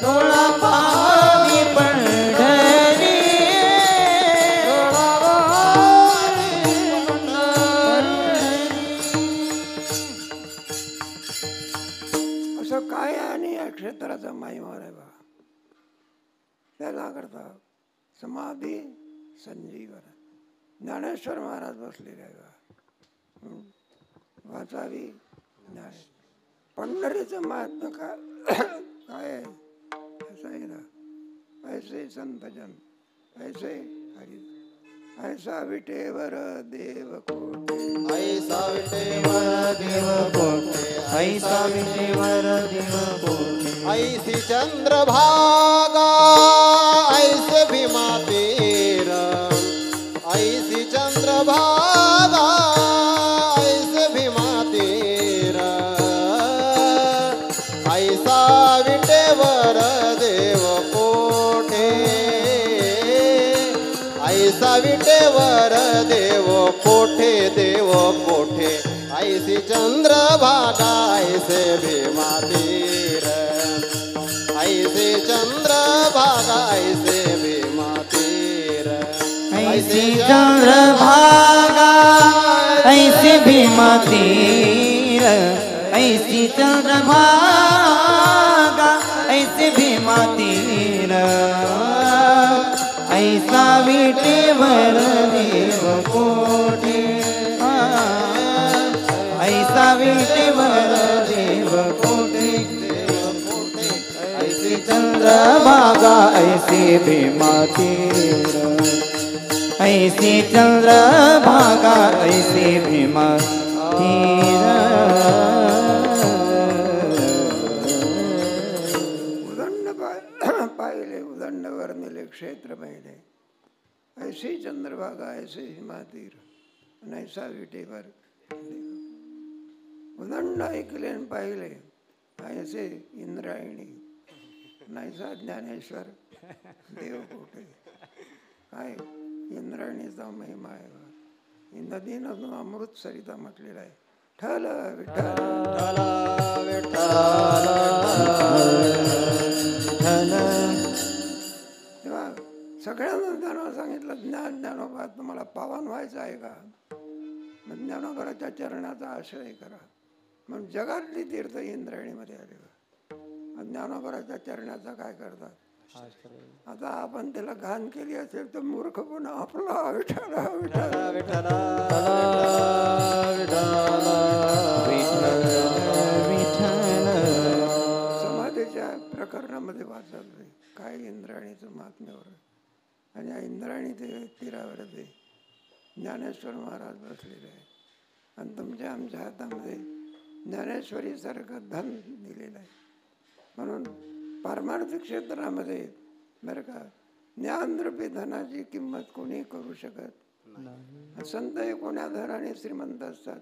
डोळा पहावी पंढरी,
डोळा पहावी पंढरी.
असं काय आहे आणि या क्षेत्राचा महिमा आहे बा. त्याला करता समाधी संजीवन ज्ञानेश्वर महाराज बसलेले आहे बा. वाचावी ज्ञान. पंढरीचं महात्म्य काय आहे असं आहे ना. ऐसे संतजन ऐसे हरी, ऐसा विटेवर देव कोटे,
ऐसा विटेवर देव कोटे,
ऐसा विटेवर देव कोटे,
ऐसी चंद्रभागा ऐसे भीमा तीर, ऐसी चंद्रभागा ऐसे भीमा तीर, ऐसा विटेवर देव कोटे, ऐसा विटेवर देव कोठे, देव कोठे. ऐसी चंद्रभागा ऐसे भीमा तीर, ऐसे चंद्रभागा ऐसे भीमा तीर,
ऐसी चंद्रभागा ऐसी भीमा तीर, ऐसी चंद्रभागा ऐसी भीमा तीर, ऐसा विटेवर देव कोटे, ऐसा विटेवर देव कोटे, ऐसी चंद्रभागा ऐसी भीमा तीर, ऐसी चंद्रभागा ऐसी भीमा तीर.
उदंड पाहिले, उदंड वर्णिले क्षेत्र पाहिले. ऐसी चंद्रभागा ऐसे हिमातीर, ऐसा विटेवर. उदंड ऐकले आणि पाहिले ऐसे इंद्रायणी नाहीसा ज्ञानेश्वर देव कुठे. काय इंद्रायणीचा महिमा आहे बा. ही नदी नदून अमृत सरिता म्हटलेला आहे. ठल विठ्ठल तेव्हा सगळ्यांना त्यांना सांगितलं ज्ञानोबा तुम्हाला पावन व्हायचं आहे का, मग ज्ञानोबाच्या चरणाचा आश्रय करा. मग जगातली तीर्थ इंद्रायणीमध्ये आली. ज्ञानोबाच्या चरणाचा काय करतात. आता आपण त्याला घाण केली असेल तर मूर्ख पुन्हा आपला विठ्ठल विठ्ठल समाधीच्या प्रकरणामध्ये वाचलं काय इंद्रायणीचं महात्म्यावर. आणि या इंद्रायणी तीरावर ते ज्ञानेश्वर महाराज बसलेले आहे. आणि तुमच्या आमच्या हातामध्ये ज्ञानेश्वरीसारखं धन दिलेलं आहे. म्हणून पारमार्थिक क्षेत्रामध्ये बरं का ज्ञानरूपी धनाची किंमत कोणी करू शकत. संत हे कोण्या धनाने श्रीमंत असतात.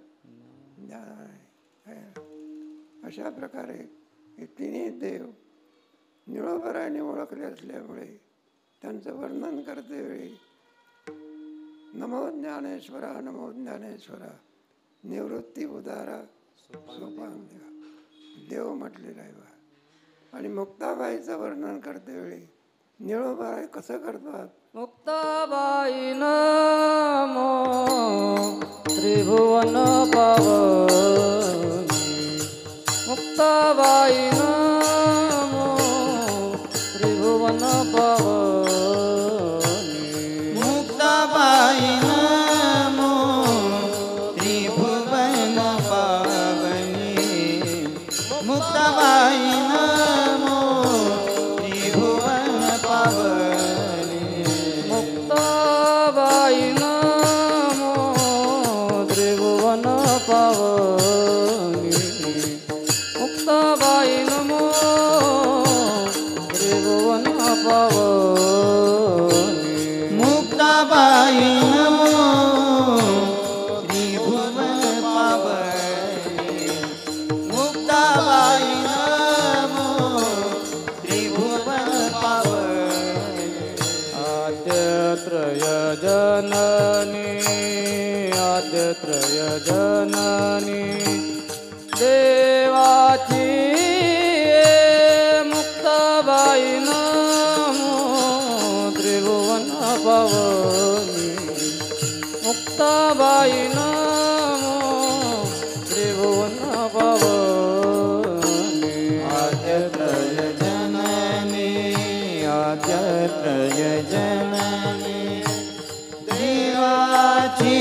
ज्ञान आहे. अशा प्रकारे हे तिन्ही देव निळोबराने ओळखले असल्यामुळे त्यांचं वर्णन करते वेळी नमो ज्ञानेश्वरा नमो ज्ञानेश्वरा निवृत्ती उदारा सोपान देव म्हटलेला आहे बा. आणि मुक्ताबाईचं वर्णन करते वेळी निळोबाई कसं करतात.
मुक्ताबाई नमो त्रिभुवन पावनी. मुक्ताबाई नमो त्रिभुवन पावनी.
मुक्ताबाई नमो त्रिभुवन पावनी. मुक्ताबाई नमो त्रिभुवन पावनी.
मुक्ताबाई नमो त्रिभुवन पावनी. मुक्ताबाई नमो त्रिभुवन पावनी.
मुक्ताबाई नमो त्रिभुवन पावनी. मुक्ताबाई नमो त्रिभुवन पावनी.
आद्यत्रय जननी आद्यत्रय जननी देवाची मुक्ताबाई नमो त्रिभुवन पावनी. मुक्ताबाई नमो त्रिभुवन पावनी.
आद्यत्रय जननी आद्यत्रय जननी देवाची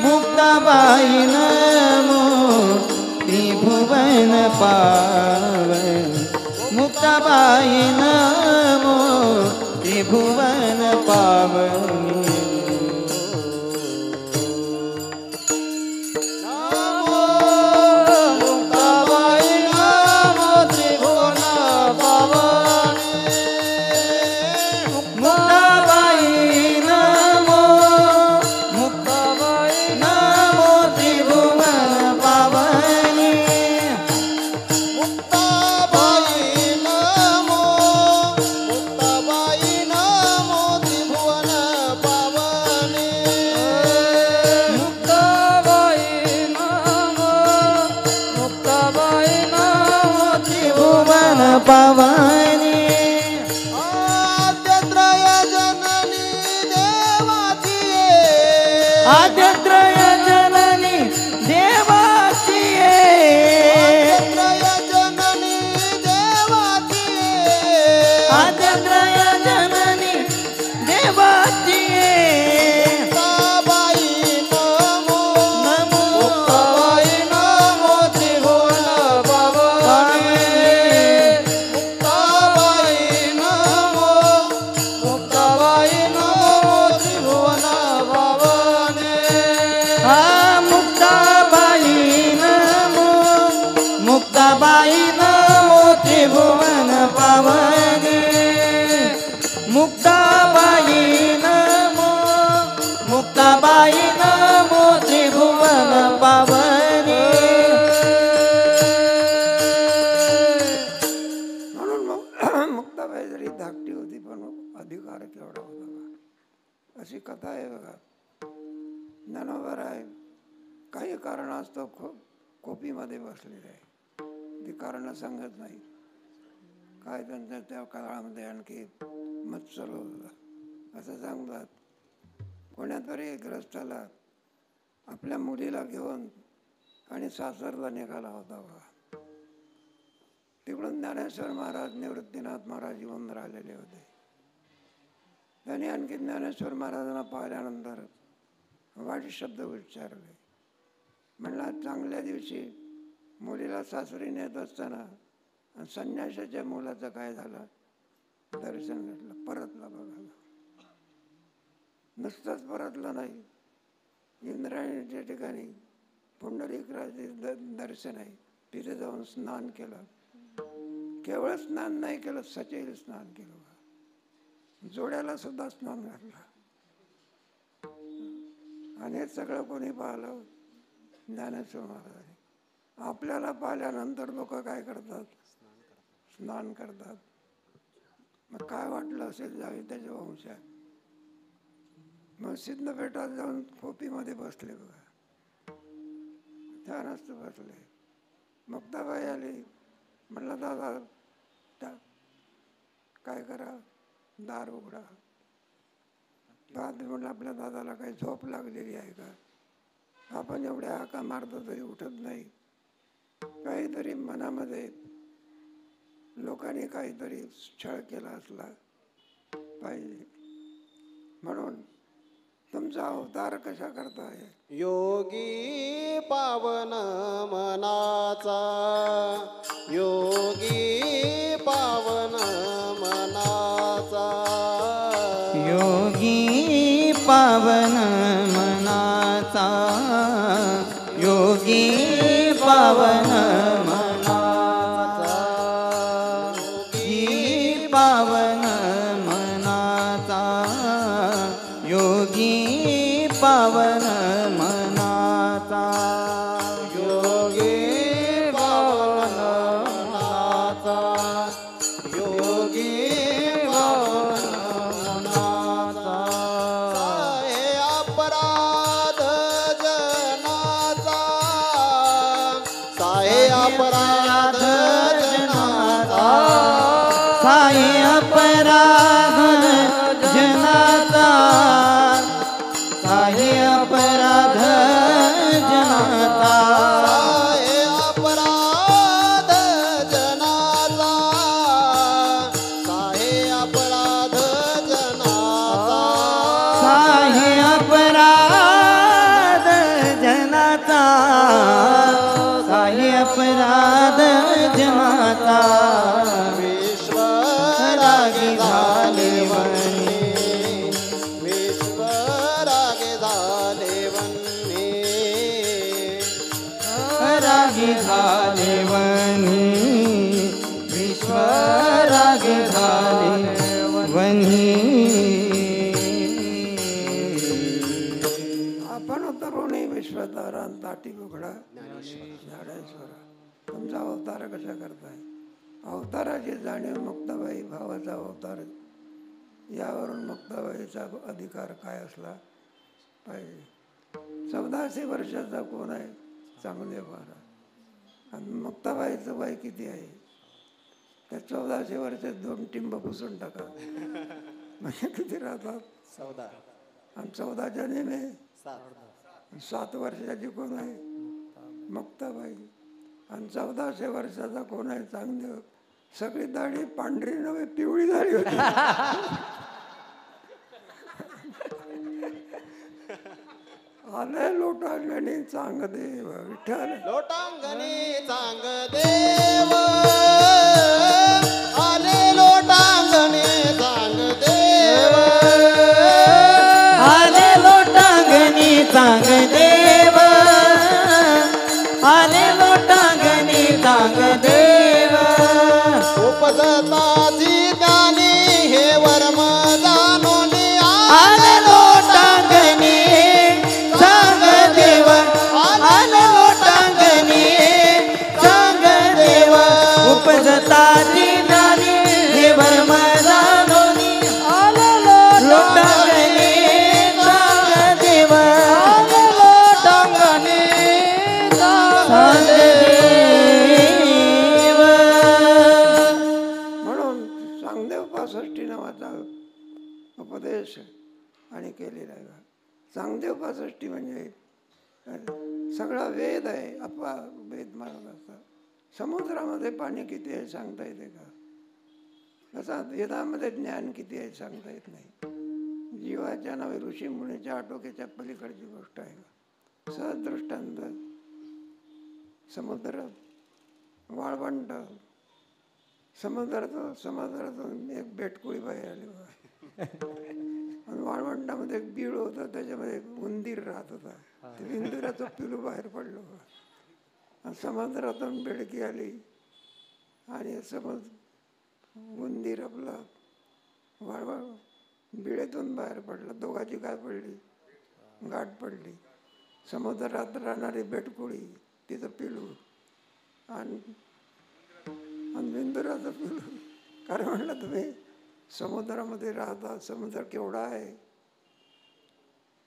मुक्ताबाई नमो त्रिभुवन पावनी. मुक्ताबाई नमो त्रिभुवन पावनी.
मुक्ताबाई नमो त्रिभुवन पावनी.
मुक्ताबाई नमो
मुक्ताबाई
नमो त्रिभुवन पावनी.
मुक्ताबाई नमो मुक्ताबाई नमो त्रिभुवन पावनी.
मुक्ताबाई नमो मुक्ताबाई नमो
त्रिभुवन पावनी.
आद्यत्रय जननी देवाची
आद्यत्रय जननी देवाची
आद्यत्रय जननी देवाची
आद्यत्रय जननी देवाची
मुक्ताबाई नमो
नमो
मुक्ताबाई नमो त्रिभुवन पावनी.
मुक्ताबाई
कथा आहे बघा. ज्ञानोबा आहे काही कारणास्तव कोपीमध्ये बसलेले आहे. ती कारणं सांगत नाही. काय त्यांच्या त्या काळामध्ये आणखी मत्सर होता असं सांगतात. कोणातरी ग्रस्ताला आपल्या मुलीला घेऊन आणि सासरला निघाला होता बघा. तिकडून ज्ञानेश्वर महाराज, निवृत्तीनाथ महाराज येऊन राहिलेले होते. त्यांनी आणखी ज्ञानेश्वर महाराजांना पाहिल्यानंतर वाईट शब्द उच्चारले. म्हणला चांगल्या दिवशी मुलीला सासरी नेत असताना संन्यासाच्या मुलाचं काय झालं, दर्शन घेतलं, परतला बघायला. नुसतंच परतलं नाही, इंद्रायणीच्या ठिकाणी पुंडलिकराजे दर्शन आहे, तिथे जाऊन स्नान केलं. केवळ स्नान नाही केलं, सचैल स्नान केलं. जोड्याला सुद्धा स्नान घातलं. आणि हे सगळं कोणी पाहिलं, ज्ञानेश्वर महाराजांनी. आपल्याला पाहिल्यानंतर लोक काय करतात, स्नान करतात. मग काय वाटलं असेल जावी त्याच्या वंशात. मग सिद्धपेठात जाऊन खोपीमध्ये बसले बघा, ध्यानस्थ बसले. मुक्ताबाई आली. म्हटलं दादा काय करा, दार उघडा. म्हटलं आपल्या दादाला काही झोप लागलेली आहे का, आपण एवढ्या हाका मारतो तरी उठत नाही. काहीतरी मनामध्ये लोकांनी काहीतरी छळ केला असला पाहिजे. म्हणून तुमचा अवतार कशा करताय.
योगी पावन मनाचा, योगी पावन मनाचा,
योगी पावन मनाचा, योगी पावन मनाचा, योगी पावन मनाचा, योगी पावन मनाचा,
योगी पावन मनाचा, योगी पावन मनाचा. साहे अपराध जनाचा, साहे अपराध जनाचा,
साहे अपराध जनाचा, साहे अपराध जनाचा,
साहे अपराध जनाचा, साहे अपराध जनाचा,
साहे अपराध जनाचा, साहे अपराध जनाचा.
विश्वरागी झाले वने, विश्वरागी झाले वने,
रागी झाले वनी, विश्वरागी झाले वनी.
आपण तरुणी विश्वतारान ताटी उघडा ज्ञानेश्वर. तुमचा अवतार कशा करताय. अवताराची जाणीव मुक्ताबाई भावाचा अवतार, यावरून मुक्ताबाईचा अधिकार काय असला पाहिजे. 1400 वर्षाचा कोण आहे, चांगले महाराज. आणि मुक्ताबाईचं वय किती आहे, त्या 1400 वर्षात 2 टिंब पुसून टाका म्हणजे किती राहतात,
14.
आणि 14च्या नेमे 7 वर्षाची कोण आहे, मुक्ताबाई. आणि 1400 वर्षाचा कोण आहे, चांगले. सगळी दाढी पांढरी नव्हे पिवळी झाली होती. आले लोटांगणी चांग देव विठ्ठल,
लोटांगणी चांग देव, आले लोटांगणी चांग देव,
आले लोटांगणी चांग देव, आले लोटांगणी चांग देव.
उपजताची ज्ञानी हे वर्म जाणून
आले लोटांगणी चांग देव, आले लोटांगणी चांग
उपदेश आणि केलेला आहे. चांगदेव पासष्टी म्हणजे सगळा वेद आहे. वेद म्हणत असतात. समुद्रामध्ये पाणी किती आहे सांगता येते का? तसा वेदामध्ये ज्ञान किती आहे सांगता येत नाही. जीवाच्या नव्हे ऋषी मुनीच्या आटोक्याच्या पलीकडची गोष्ट आहे का? सहज दृष्टांत समुद्र वाळवंट, समुद्रातून एक बेटकुळी बाहेर आली आणि वाळवंटामध्ये एक बीळ होता, त्याच्यामध्ये एक उंदीर राहत होता. ते उंदिराचं पिलू बाहेर पडलं. समुद्रातून बेडकी आली आणि उंदीर आपला वाळवळ बिळेतून बाहेर पडला. दोघांची काय पडली? गाठ पडली. समुद्रात राहणारी बेटकुळी, तिचं पिलू आणि बिंदुराचं पिलू. कारण म्हणलं तुम्ही समुद्रामध्ये राहतात, समुद्र केवढा आहे.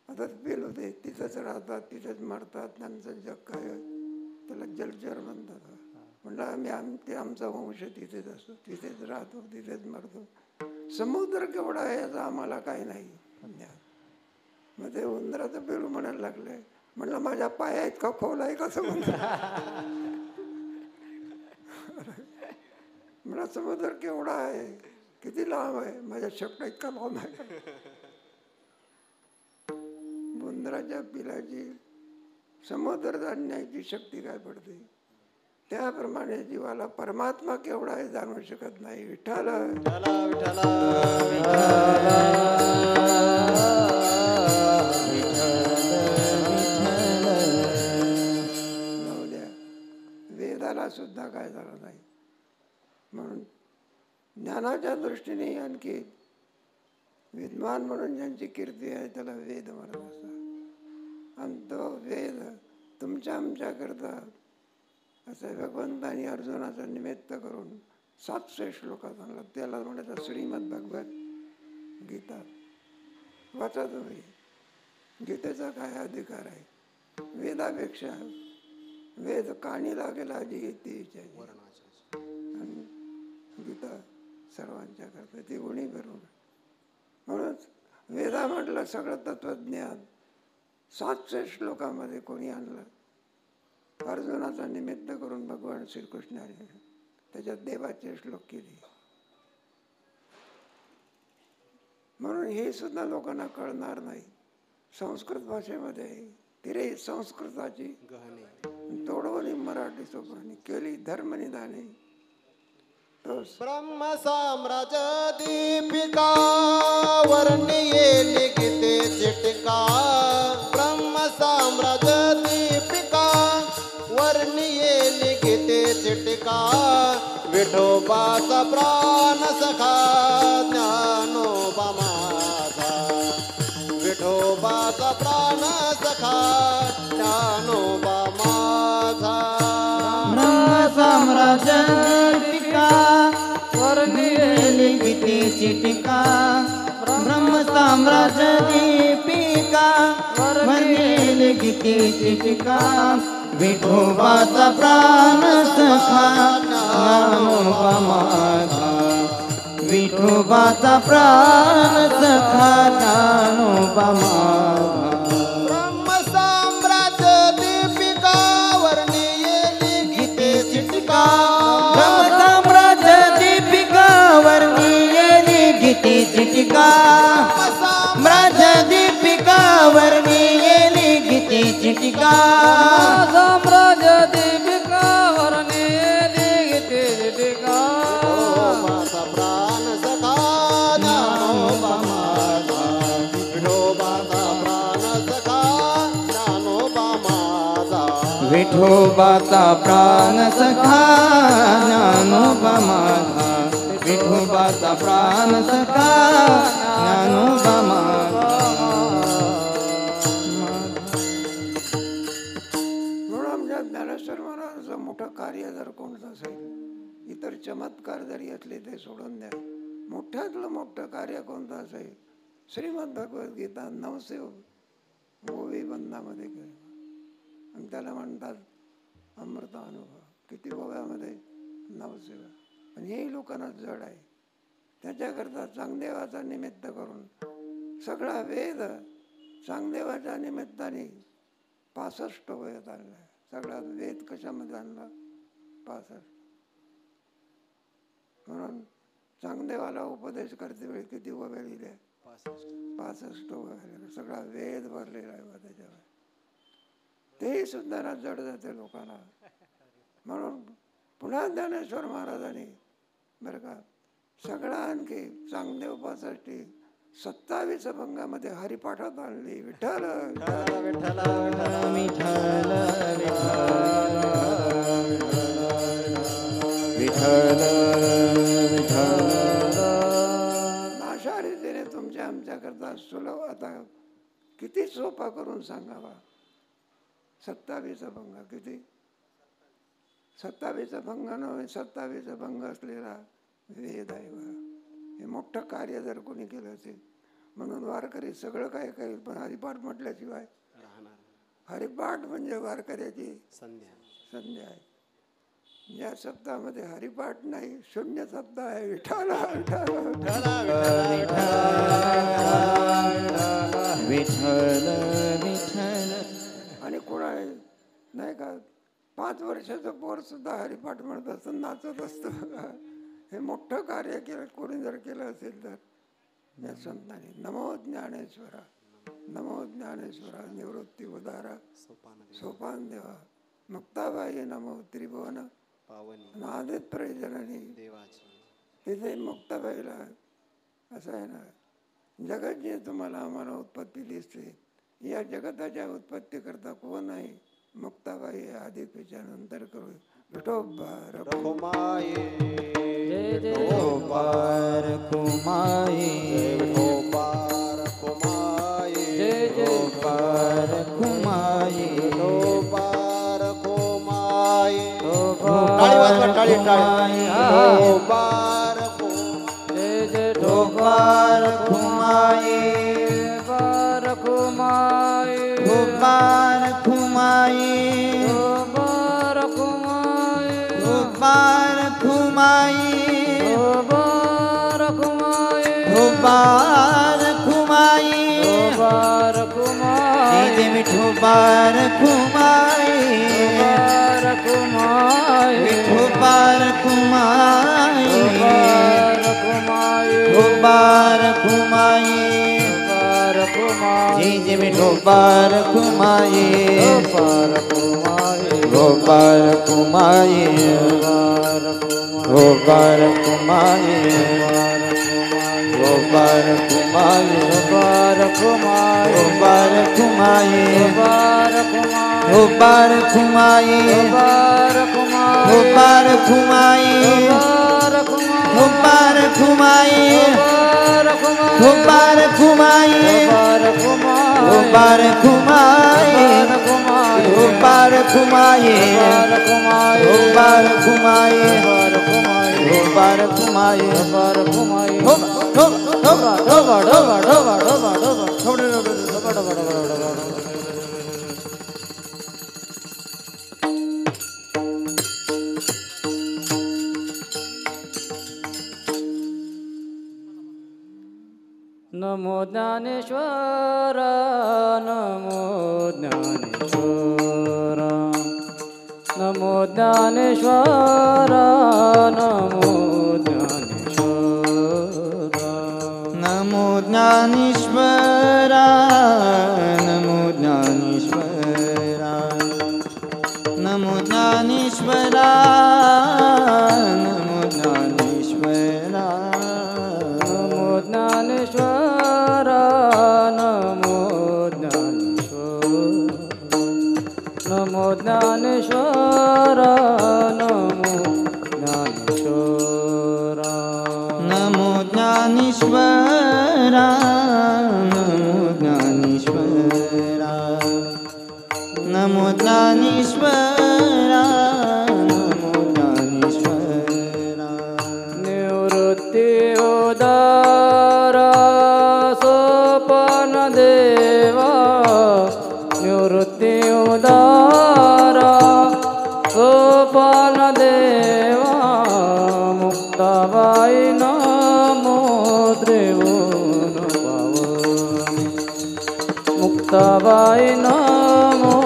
आता पिलू ते तिथंच राहतात, तिथंच मरतात. त्यांचं जग काय त्याला जलचर म्हणतात. म्हणलं ते आमचा वंश तिथेच असतो, तिथेच राहतो, तिथेच मरतो. समुद्र केवढा आहे याचा आम्हाला काही नाही. मग ते उंदराचं पिलू म्हणायला लागले, म्हणलं माझ्या पाया इतका खोल आहे का समुद्र? म्हणा समुद्र केवढा आहे, किती लांब आहे? माझ्या शेपटा इतका लांब आहे. उंदराच्या पिलाची समुद्र जाणण्याची शक्ती काय पडते? त्याप्रमाणे जीवाला परमात्मा केवढा आहे जाणू शकत नाही. विठ्ठल वेदाला सुद्धा काय झालं नाही. म्हणून ज्ञानाच्या दृष्टीने आणखी विद्वान म्हणून ज्यांची कीर्ती आहे त्याला वेद म्हणत असतात. आणि तो वेद तुमच्या आमच्याकरता असं भगवंतानी अर्जुनाचं निमित्त करून 700 श्लोकात आणला. त्याला म्हणायचं श्रीमद भगवत गीता. वाचा तुम्ही. गीतेचा काय अधिकार आहे? वेदापेक्षा वेद काणी लागेल आधी गीतेच्या. आणि गीता सर्वांच्या करता ती गुणी करून. म्हणून वेदा म्हटलं सगळं तत्वज्ञान 700 श्लोकामध्ये कोणी आणलं? अर्जुनाचा निमित्त करून भगवान श्रीकृष्णाने त्याच्यात देवाचे श्लोक केले. म्हणून हे सुद्धा लोकांना कळणार नाही. संस्कृत भाषेमध्ये तिरे संस्कृताची तोडवली मराठी सोपानी केली धर्मनिधाने.
ब्रह्म साम्राज्य दीपिका वर्णिये लिखिते चिटिका. ब्रह्म साम्राज्य दीपिका वर्णिये लिखिते चिटिका. विठोबाचा प्राण सखा ज्ञानोबा माझा. विठोबाचा प्राण सखा ज्ञानोबा माझा.
ब्रह्म साम्राज्य दीपिका वर्णिये लिखिते चिटिका. ब्रह्म साम्राज्य दीपिका वर्णिये लिखिते चिटिका. विठोबाचा प्राण सखा ज्ञानोबा माझा. विठोबाचा प्राण सखा ज्ञानोबा माझा.
ब्रह्म साम्राज्य दीपिका वर्णिये लिखिते चिटिका.
ब्रह्म साम्राज्य दीपिका वर्णिये लिखिते चिटिका. साम्राज्य दीपिका वर्णिये लिखिते चिटिका.
साम्राज्य दीपिका वर्णिये लिखिते चिटिका.
विठोबाचा प्राण सखा ज्ञानोबा माझा. विठोबाचा प्राण सखा ज्ञानोबा माझा.
विठोबाचा प्राण सखा ज्ञानोबा माझा. विठोबाचा प्राण सखा ज्ञानोबा माझा.
म्हणून आमच्या ज्ञानेश्वर महाराजांचं मोठं कार्य जर कोणतं असेल, इतर चमत्कार जरी असले ते सोडून द्या, मोठ्यातलं मोठं कार्य कोणतं असेल, श्रीमद भगवद्गीता 900 ओवी बंधामध्ये केलं. आणि त्याला म्हणतात अमृत अनुभव. किती ओव्यामध्ये? 900. पण हे लोकांना जड आहे. त्याच्याकरता चांगदेवाचा निमित्त करून सगळा वेद चांगदेवाच्या निमित्ताने 65 वयात आणला. सगळा वेद कशामध्ये आणला? 65. म्हणून चांगदेवाला उपदेश करते वेळी किती वय लिहिले? 65 वय. सगळा वेद भरलेला आहे त्याच्यावर. तेही सुद्धा ना जड जाते लोकांना. म्हणून पुन्हा ज्ञानेश्वर महाराजांनी बरं का सगळा आणखी चांगदेव 65 27 अभंगामध्ये हरिपाठात आणली. विठ्ठल विठ्ठल
विठ्ठल
विठ्ठल विठ्ठल विठ्ठल.
अशा रीतीने तुमच्या आमच्याकरता सुलभ आता किती सोपा करून सांगावा. 27 अभंग किती? 27 अभंग नव्हे, 27 अभंग असलेला वेद आहे. हे मोठं कार्य जर कोणी केलं असेल. म्हणून वारकरी सगळं काय करेल, पण हरिपाठ म्हटल्याशिवाय हरिपाठ म्हणजे वारकऱ्याची संध्या आहे. या सप्ताहामध्ये हरिपाठ नाही, शून्य सप्ताह आहे. विठ्ठल
विठ्ठल विठ्ठल.
आणि कोणा नाही का 5 वर्षाचं पोर सुद्धा हरिपाठ म्हणत असतं, नाचत असतं. हे मोठं कार्य केलं कोणी जर केलं असेल तर या संतांनी. नमो ज्ञानेश्वरा, नमो ज्ञानेश्वरा, निवृत्ती उदारा सोपान देवा, मुक्ताबाई नमो त्रिभुवन नादित प्रयोजनाने. तिथे मुक्ताबाईला असं आहे ना, जगत जे तुम्हाला आम्हाला उत्पत्ती दिसते, या जगताच्या उत्पत्ती करता कोण आहे? मुक्ताबाई आधी नंतर करू. विठोबार
रखुमाई
विठोबार कुमाई
विठोबार कुमाई
विठोबार कुमाई
विठोबार कुमाई. टाळी वाजवा, टाळी टाळी. विठोबार
विठोबार कुमाई
बार कुमाई
विठोबार कुमाई
बार कुमाई
विठोबार कुमाई
बार कुमाई
विठोबार कुमाई
बार कुमाई
विठोबार कुमाई
बार कुमाई
विठोबार कुमाई
बार कुमाई
विठोबार कुमाई
बार कुमाई
जय विठोबार कुमाई
बार कुमाई
विठोबार कुमाई विठोबार कुमाई विठोबार कुमाई
बार कुमाई
विठोबार कुमाई
बार कुमाई
विठोबार कुमाई
बार कुमाई
विठोबार कुमाई
बार कुमाई
विठोबार कुमाई
बार कुमाई
विठोबार कुमाई
बार कुमाई
विठोबार कुमाई
बार कुमाई
विठोबार कुमाई
बार कुमाई
विठोबार कुमाई
बार कुमाई
ढोबा ढोबा ढोबा ढोबा ढोबा
नमो ज्ञानेश्वर नमो ज्ञानेश्वर नमो ज्ञानेश्वर नमो ज्ञानेश्वर
नमो ज्ञानेश्वरा नमो ज्ञानेश्वरा नमो ज्ञानेश्वरा नमो ज्ञानेश्वरा
नमो ज्ञानेश्वर नमो ज्ञानेश्वर नमो ज्ञानेश्वर नमो ज्ञानेश्वर
नमो ज्ञानेश्वरा नमो ज्ञानेश्वरा नमो ज्ञानेश्वरा नमो ज्ञानेश्वरा
निवृत्ति उदार सोपन देवा निवृत्ति उदार सोपन देवा मुक्ताबाई नमो त्रिभुवन पावन
मुक्ताबाई नमो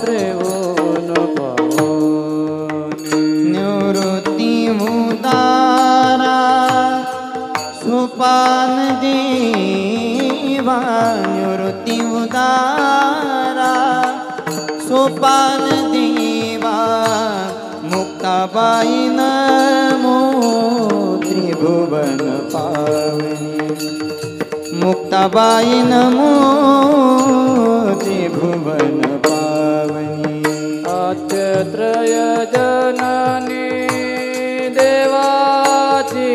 त्रिभुवन पावनी
निवृत्ती उतारा सोपान देवा निवृत्ती उतारा सोपान देवा मुक्ताबाई नमो त्रिभुवन पावनी मुक्ताबाई नमो त्रिभुवन पावनी
आद्यत्रय जननी देवाची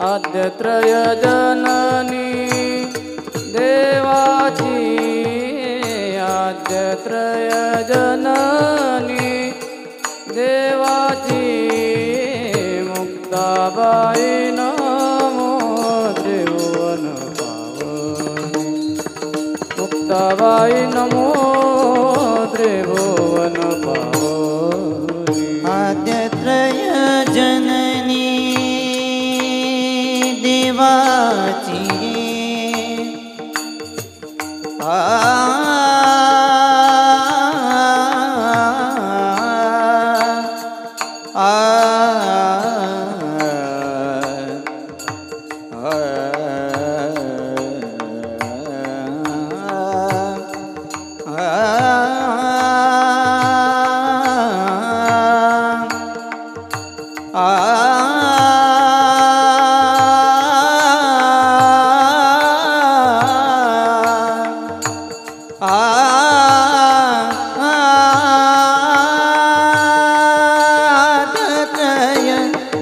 आद्यत्रय जननी देवाची आद्यत्रय जननी देवाची मुक्ताबाई नमो त्रिभुवन पावनी मुक्ताबाई नमो त्रिभुवन पावनी
आद्यत्रय जननी देवाची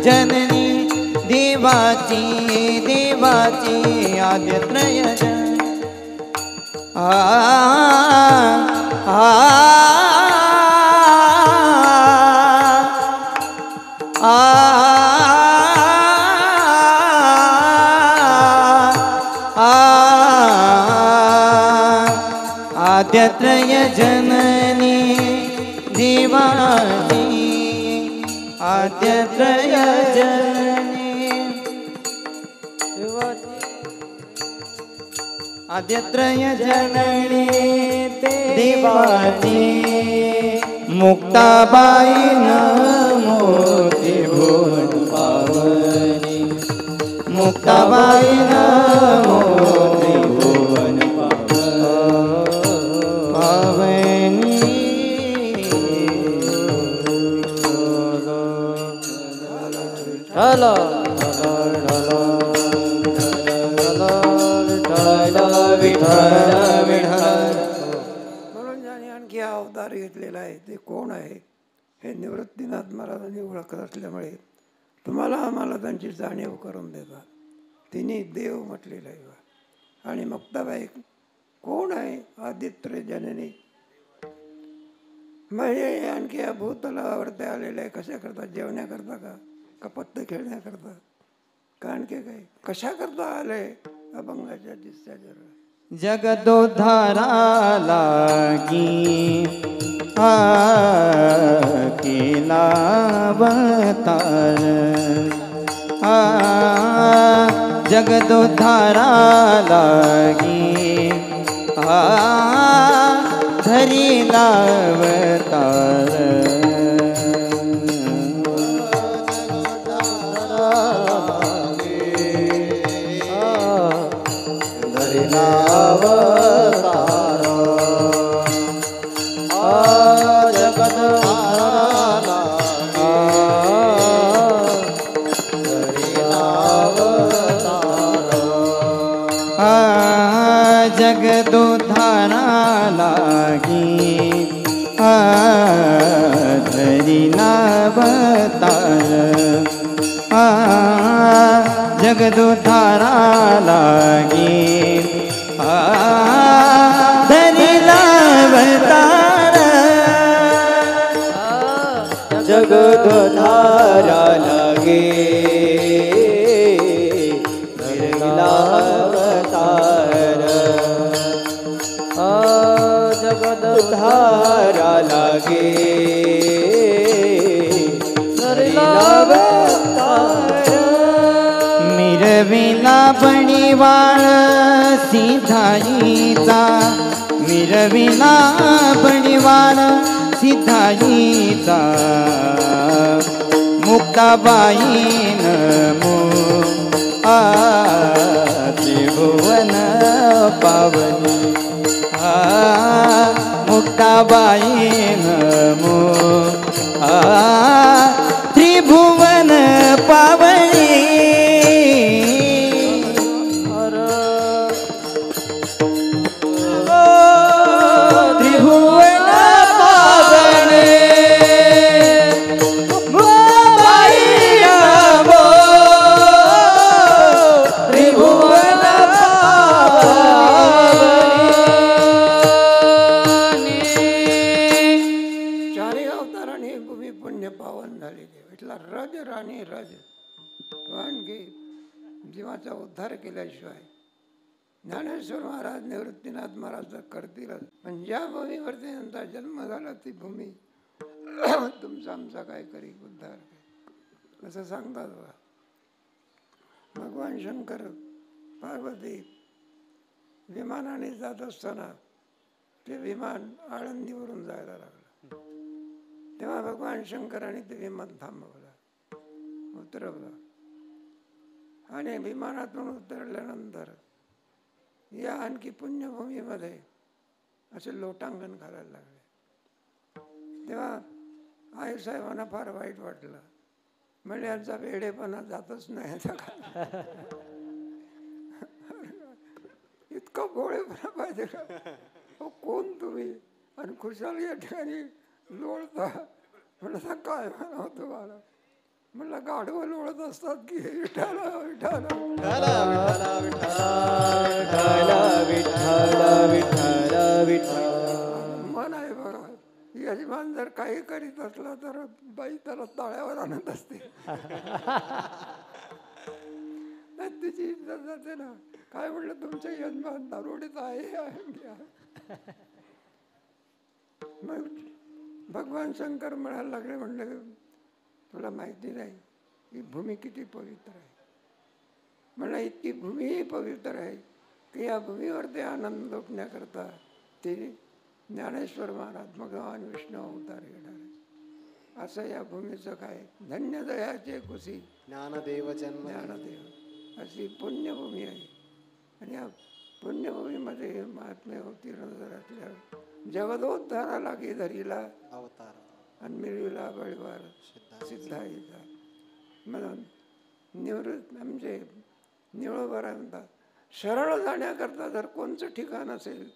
जननी देवाची देवाची आद्यत्रय आद्यत्रय जननी देवाची आद्यत्रय जननी आद्यत्रय जननी देवाची मुक्ताबाई नमो त्रिभुवन पावनी मुक्ताबाई नमो त्रिभुवन पावनी
हलो
म्हणून ज्याने आणखी हा अवतार घेतलेला आहे ते कोण आहे हे निवृत्तीनाथ महाराजांनी ओळखत असल्यामुळे तुम्हाला आम्हाला त्यांची जाणीव करून देतात. तिने देव म्हटलेलं आहे. आणि मुक्ताबाई कोण आहे? आदित्य जननी. म्हणजे आणखी या भूतलावरती आलेले आहे कशा करता? जेवण्याकरता का पत्ते खेळण्याकरता का आणखी काय कशा करता आले? अभंगाच्या दिसत्याच्या
जगदोद्धारा लागी केला अवतार जगदोद्धारा लागी धरीला अवतार धारा लागी धरिला अवतार जगदोद्धारा लागी धरिला अवतार
जगदोद्धारा लागे धरिला अवतार जगदोद्धारा लागे धरिला अवतार
मिरविला बणीवाळ सिधाईचा मिरविला बणीवाळ सिधाईचा मुक्ताबाईन त्रिभुवन पावनी मुक्ताबाईन त्रिभुवन पावनी त्रिभुवन पावनी त्रिभुवन
चारही अवताराने ही भूमी पुण्य पावन झालेली आहे. इथला रज राणी रज पण की जीवाचा उद्धार केल्याशिवाय ज्ञानेश्वर महाराज निवृत्तीनाथ महाराज तर करतीलच, पण ज्या भूमीवरती त्यांचा जन्म झाला ती भूमी तुमचा आमचा काय करी उद्धार असं सांगतात बघा. भगवान शंकर पार्वती विमानाने जात असताना ते विमान आळंदीवरून जायला लागलं. तेव्हा भगवान शंकराने ते विमान थांबवलं, उतरवलं आणि विमानातून उतरल्यानंतर या आणखी पुण्यभूमीमध्ये असे लोटांगण घालायला लागले. तेव्हा आईसाहेबांना फार वाईट वाटलं, म्हणजे यांचा वेडेपणा जातच नाही. इतका भोळेपणा पाहिजे का? हो कोण तुम्ही आणि खुशाल या ठिकाणी लोळता? म्हणलं काय म्हणावं तुम्हाला? म्हणलं गाढवं लोळत असतात की विठाला विठाला मन आहे बघा. यजमान जर काही करीत असला तर बाई त्याला ताळ्यावर आणत असते. तिची इज्जत जाते ना. काय म्हणलं तुमचे यजमान दारोडेच आहे. मग भगवान शंकर म्हणायला लागले, म्हणले तुला माहिती नाही ही भूमी किती पवित्र आहे. म्हणलं इतकी भूमी पवित्र आहे की या भूमीवरती आनंद लुटण्याकरता ते ज्ञानेश्वर महाराज भगवान विष्णू अवतार घेणार आहे. असं या भूमीचं काय धन्य दयाचे कुशी
ज्ञानदेव जन्म
ज्ञानदेव अशी पुण्यभूमी आहे. आणि या पुण्यभूमीमध्ये महात्म्य अवतीर्ण झाल्यातल्या जगदोद्धारा लागी धरिला
अवतार
आणि मिळविला बळीवार सिद्धाईचा. म्हणून निवृत्त म्हणजे निवळबरा म्हणतात. शरण जाण्याकरता जर कोणचं ठिकाण असेल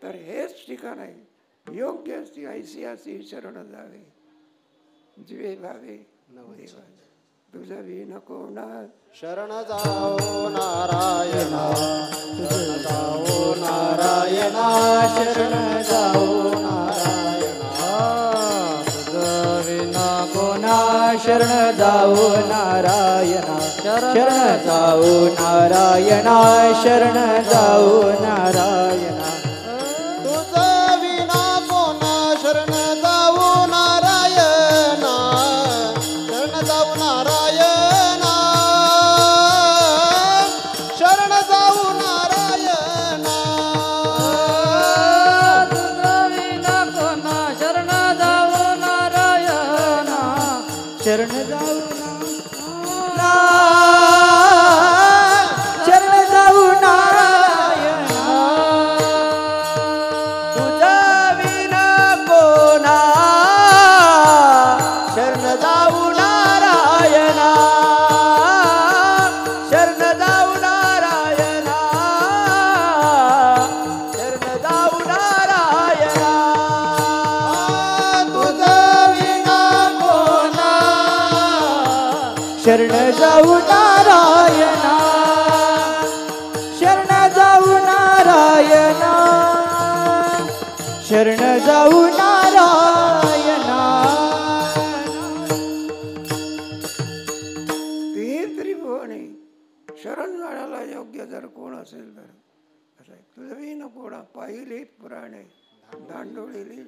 तर हेच ठिकाण आहे. योग्य असती ऐसियासी शरण जावे जीवे भावे देवा तुझा विन कोणा.
शरण जाओ नारायणा शरण जाओ नारायणा शरण जाओ नारायणा
तुझ विना कोणा शरण जाऊ नारायणा शरण जाऊ नारायणा शरण जाऊ नारायणा
तुझा विना कोणा शरण जाऊ नारायणा शरण जाऊ नारायणा शरण जाऊ नारायणा
तुझ विना कोणा शरण जाऊ नारायणा शरण जाऊ
शरण जाऊ नारायणा
तुझा विना कोणा शरण जाऊ नारायणा शरण जाऊ नारायणा शरण जाऊ
शरण जाऊ नारायणा शरण जाऊ नारायणा शरण जाऊ नारायणा
ते त्रिभुवनी शरण जाण्याला योग्य जर कोण असेल तर असं आहे. तुझवी न कोणा पाहिली पुराणे दांडोळीली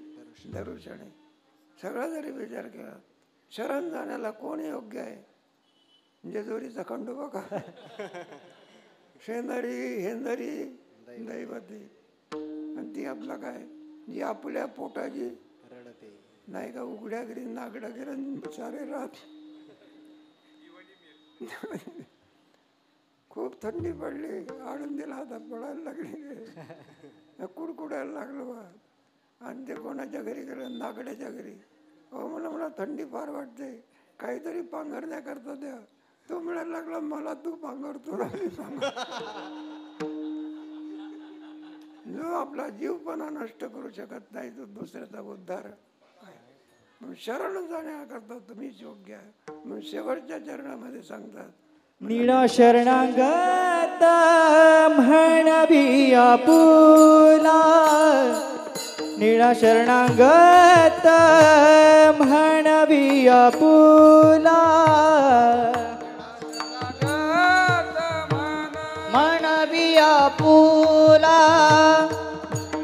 दरुशणे. सगळा जरी विचार केला शरण जाण्याला कोण योग्य आहे. जेजुरीचा खंडोबा का शेंदरी हेंदरी दैवती आणि ती आपला काय जी आपल्या पोटाची नाही का उघड्या गिरी नागडा गिरण सारे रात. खूप थंडी पडली आळंदीला हातात पडायला लागली कुडकुडायला लागलो बा. आणि ते कोणाच्या घरी गेलं नागड्याच्या घरी. हो मला थंडी फार वाटते काहीतरी पांघरण्याकरता द्या. तो म्हणायला लागला मला तू पांघरतो. जो आपला जीवपणा नष्ट करू शकत नाही तो दुसऱ्याचा उद्धार आहे. म्हणून शरण जाण्याकरता तुम्हीच योग्य आहे. म्हणून शेवटच्या चरणामध्ये सांगतात
निळा शरणागत म्हणवी आपुला निळा शरणागत म्हणवी आपुला
म्हणवी आपुला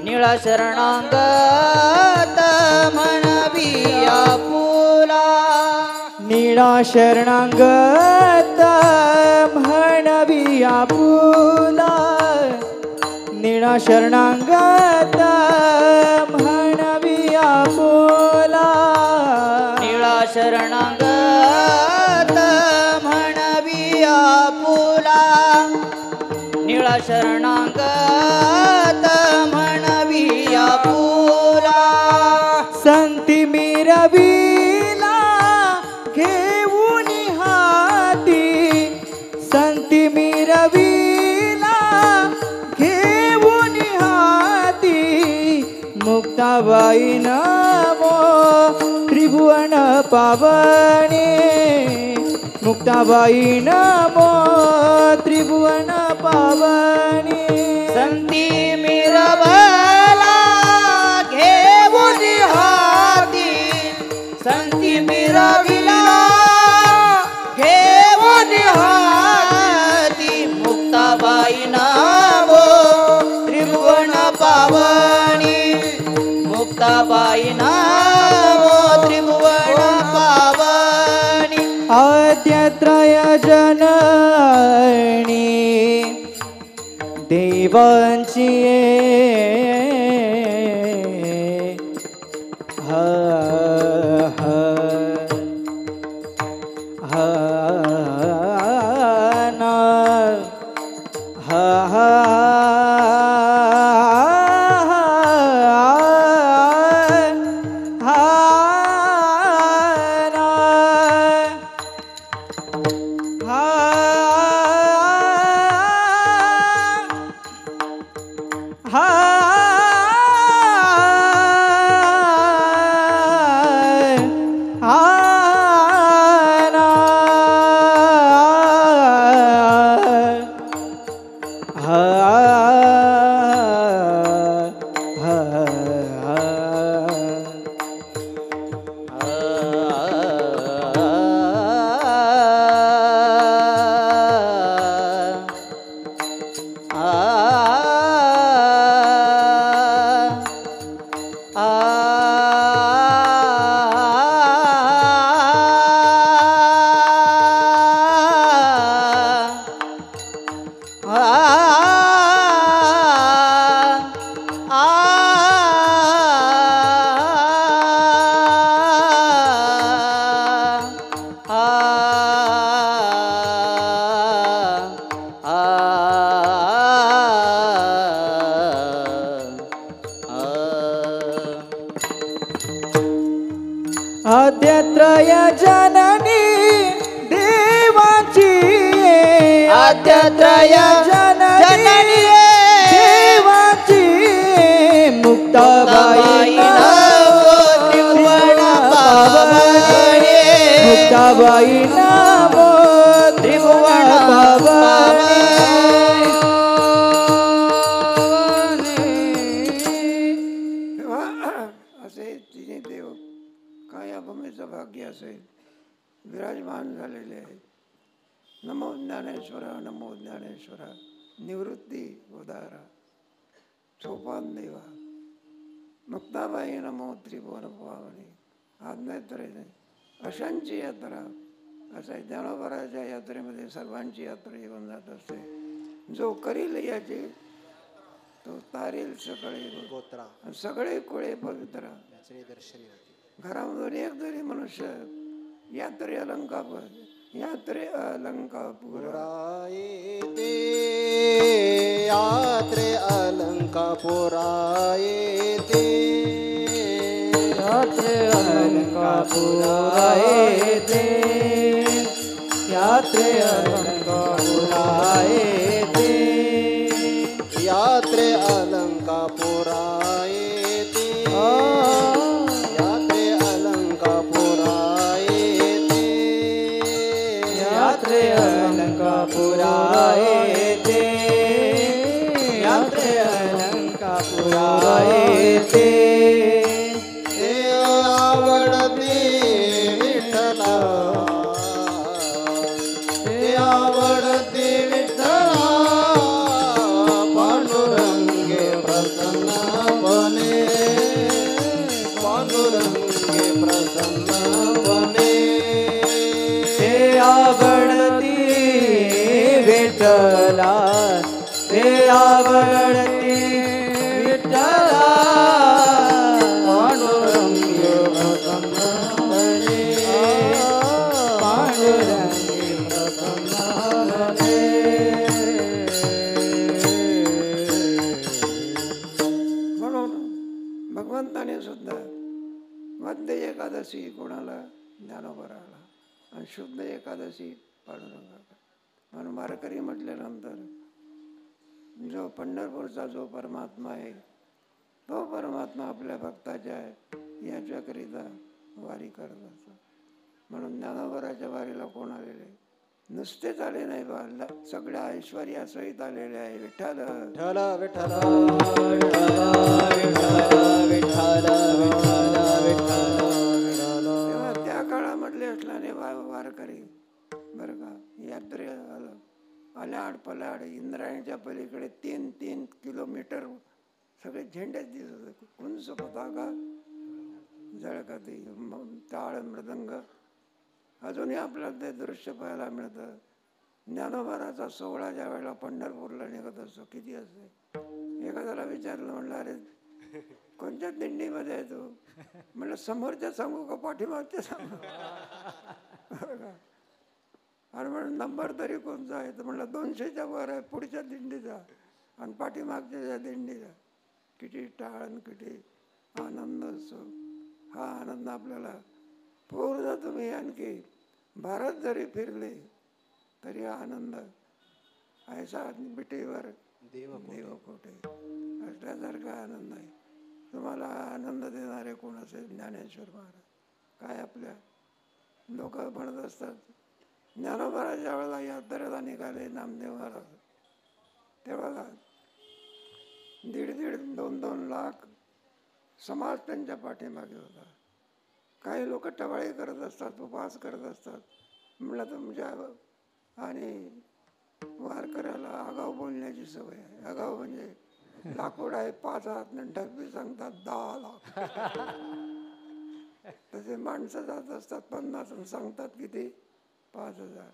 निळा शरणागत म्हणवी आपुला
निळा शरणागत म्हणवी आपुला निळा शरणागत म्हणवी आपुला
निळा शरणागत म्हणवी आपुला निळा शरणागत म्हणवी आपुला
संती मिरविला घेऊन हाती संती मिरविला घेऊन हाती मुक्ताबाई नमो त्रिभुवन पावने मुक्ताबाई नमो त्रिभुवन पावने
संती मिरवला घेऊन हाती संती मिरविला घेऊन हाती मुक्ताबाई नामो त्रिभुवन पावनी मुक्ताबाई नामो त्रिभुवन पावनी
आद्यत्रय जननी देवांची हा हा हा ना हा हा आद्यत्रय जननी देवाची
आद्यत्रय जननी
देवाची मुक्ताबाई
नमो त्रिभुवन पावनी
मुक्ताबाई नमो
सौभाग्य असेल विराजमान झालेले आहेत. नमो ज्ञानेश्वरा, नमो ज्ञानेश्वरा, निवृत्ती उदारा, सोपान देवा, मुक्ताबाई नमो त्रिभुवन पावनी, आज्ञात्रय अशांची यात्रा. असं आहे, ज्ञानोबाराच्या यात्रेमध्ये सर्वांची यात्रा येऊन जात असते. जो करील याची तो तारेल सगळे
गोत्रा
सगळे कुळे पवित्र.
याचे दर्शनी होते.
घरामधून एक जरी मनुष्य यात्रे अलंकापूर यात्रे अलंकापूर
पुरायते यात्रे अलंकापुरायते
यात्रे अलंकापुरायते यात्रे अलंकापुरायते
यात्रे अलंकापुरायते यात्रे अलंकापुरायते
यात्रे अलंकापुरायते यात्रे अलंकापुरायते
हे आवडते विठ्ठला हे आवडते विठ्ठला पांडुरंगे प्रसन्नपणे पांडुरंगे प्रसन्नपणे
ते आवडती विठ्ठला ते आवडती विठ्ठला पांडुरंग प्रसन्नपणे पांडुरंग प्रसन्नपणे.
म्हणून भगवंताने सुद्धा मध्य एकादशी कोणाला ज्ञानोबराला आणि शुद्ध एकादशी पांडुरंगाला. म्हणून वारकरी म्हटल्यानंतर जो पंढरपूरचा जो परमात्मा आहे तो परमात्मा आपल्या भक्ताच्या याच्याकरिता वारी करत असतो. म्हणून ज्ञानोबराच्या वारीला कोण आलेले नुसतेच आले नाही बा, सगळ्या ऐश्वर्यासहित आलेले आहे. विठ्ठल
विठ्ठल विठ्ठल
तेव्हा त्या काळामधले असल्याने वारकरी बरं का यात्रे आल्याड पलाड इंद्रायणीच्या पलीकडे 3-3 किलोमीटर सगळे झेंडेच दिसत होते. कुंच पताका जळकती टाळ मृदंग अजूनही आपल्याला ते दृश्य पाहायला मिळतं. ज्ञानोबाराचा सोहळा ज्या वेळेला पंढरपूरला निघत असतो किती असते. एखाद्याला विचारलं म्हणलं अरे कोणत्या दिंडीमध्ये आहे तू? म्हणलं समोरच्या सांगू का पाठीमागच्या सांगू? आणि म्हणून नंबर तरी कोणता आहे तर म्हणलं 200च्या वर आहे पुढच्या दिंडीचा आणि पाठीमागच्या दिंडीचा. किती टाळण किती आनंद असतो. हा आनंद आपल्याला पूर्ण तुम्ही आणखी भारत जरी फिरले तरी हा आनंद ऐसा बिटेवर देवकोटे असल्यासारखा आनंद आहे. तुम्हाला आनंद देणारे कोण असेल ज्ञानेश्वर महाराज. काय आपल्या लोक म्हणत असतात ज्ञानोबाराच्या वेळेला यात्रेला निघाले नामदेव महाराज तेव्हा 1.5-2 लाख समाज त्यांच्या पाठीमागे होता. काही लोक टवाळी करत असतात उपवास करत असतात. म्हणलं तुमच्या आणि वारकऱ्याला आगाऊ बोलण्याची सवय आहे. आगाऊ म्हणजे लाकूड आहे 5 हात ढगबी सांगतात 10 लाख. तसे माणसं जात असतात 50 आणि सांगतात किती 5,000.